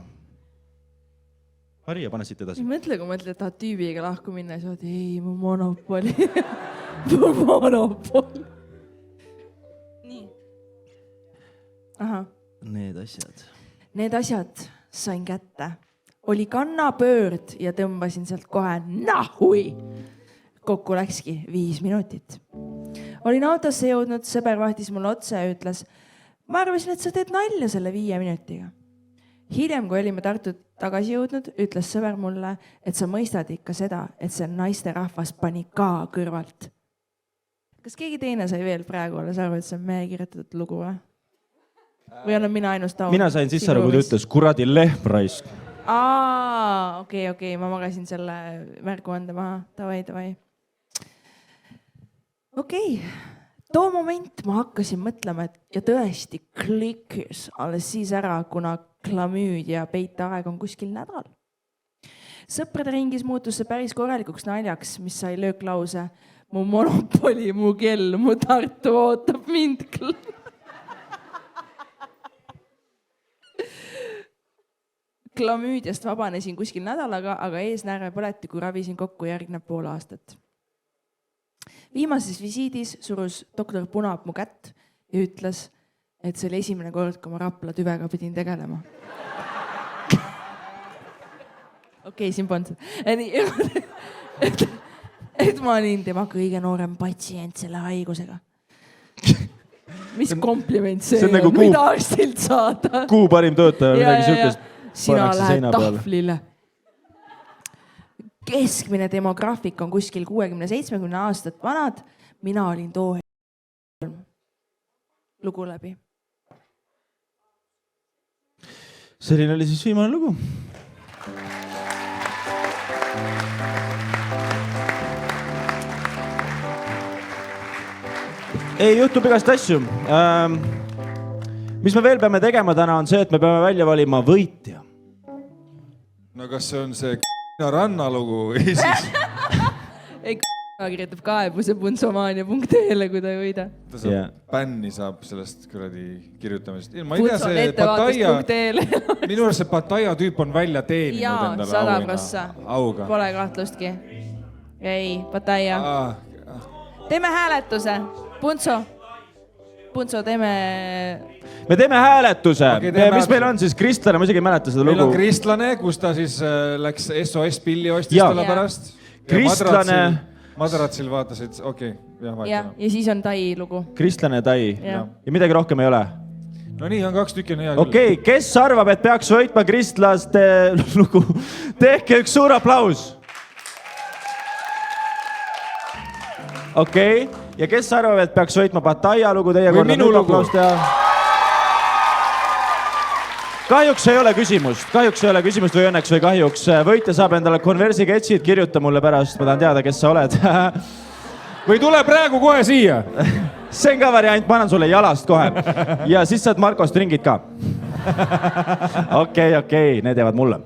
Maria, pane siit edasi. Mõtle, kui mõtled, et tahad tüübiga lahku minna ja sa oled, ei, mu monopoli. Mu monopoli. Nii. Aha. Need asjad. Need asjad sain kätte. Oli kannapöörd ja tõmbasin sealt kohe nahui. Kokku läkski 5 minutit. Olin autosse jõudnud, sõber vahtis mulle otsa ja ütles, ma arvasin, et sa teed nalja selle 5 minutiga. Hiljem, kui olime Tartut tagasi jõudnud, ütles sõber mulle, et sa mõistad ikka seda, et see naiste rahvas pani ka kõrvalt. Kas keegi teine sai veel praegu alles aru, et see on meie kirjutatud lugu või? Või olen mina ainus taun? Mina sain sisse aru, kui ta ütles kuradi lehmraisk. Okei, ma magasin selle märgu anda maha. Davai. Okei. Too moment ma hakkasin mõtlema, ja tõesti klikkis alles siis ära, kuna klamüüdia peiteaeg on kuskil nädal. Sõprade ringis muutus see päris korralikuks naljaks, mis sai lööklause. Mu monopoli, mu kell, mu Tartu ootab mind. Klamüüdiast vabanesin kuskil nädalaga, aga eesnäärme põletiku ravisin kokku järgneb pool aastat. viimases visiidis surus doktor Punab mu kätt ja ütles, et see oli esimene kord, kui ma Rapla tüvega pidin tegelema. Okei, siin polnud. Et ma olin tema kõige noorem patsient selle haigusega. Mis kompliment see on, nagu mida arstilt saada? Kuu parim töötaja, midagi sihukest. Sina lähed tahvlile. Keskmine demograafik on kuskil 60-70 aastat vanad. Mina olin too lugu läbi. Selline oli siis viimane lugu. Ei, juhtub igast asju. Mis me veel peame tegema täna on see, et me peame välja valima võitja. No kas see on see rannalugu või siis? Ei, kirjutab kaebuse punsomaania.ee-le, kui ta ei võida. Ta saab bänni saab sellest kuradi kirjutamisest. Ma ei tea, see Punson.ee-le. minu arust see Pattaya tüüp on välja teeninud endale 100%. auga. Pole kahtlustki. Ei, Pattaya. Teeme hääletuse. Punso, teeme... Me teeme hääletuse. Okay, teeme mis meil on siis? Kristlane, ma isegi ei mäleta seda lugu. Meil on Kristlane, kus ta siis läks SOS pilli ostis talle pärast. Kristlane... Madratsil vaatasid, okei. Ja siis on Tai lugu. Kristlane Tai. Ja midagi rohkem ei ole. No nii, on 2 tükki on hea küll. Okei, kes arvab, et peaks võitma kristlaste lugu? Tehke üks suur aplaus. Okei, ja kes arvab, et peaks võitma Pattaya lugu? Teie või minu lugu. Kahjuks ei ole küsimust või õnneks või kahjuks. Võitja saab endale konversi ketsid, kirjuta mulle pärast, ma tahan teada, kes sa oled. Või tule praegu kohe siia. See on ka variant, ma annan sulle jalast kohe. Ja siis saad Markost ringid ka. Okei, need jäävad mulle.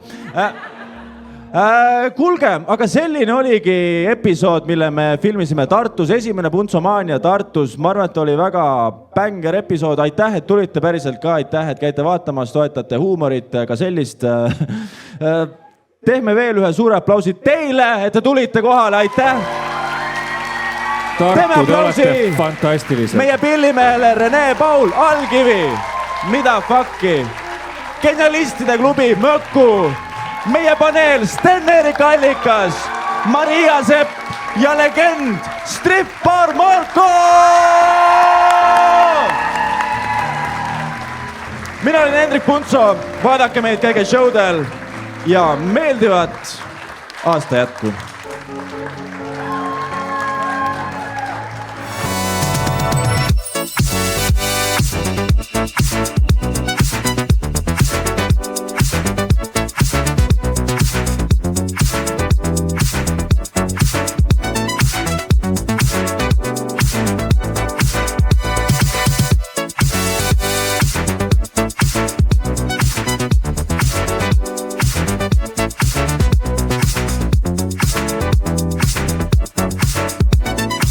Kuulge, aga selline oligi episood, mille me filmisime Tartus. Esimene Punsomaania Tartus. Ma arvan, et oli väga bänger episood. Aitäh, et tulite päriselt ka. Aitäh, et käite vaatamas, toetate huumorit, ka sellist. Teeme veel ühe suure aplausi teile, et te tulite kohale. Aitäh! Tartu, te olete fantastilised. Meie pillimehele Rene Paul Algivi. Mida fucki? Genialistide klubi Mökku. Meie paneel Sten-Erik Allikas, Maria Sepp ja legend Strippar Marko! Mina olen Hendrik Punso, vaadake meid käige showdel ja meeldivat aasta jätku!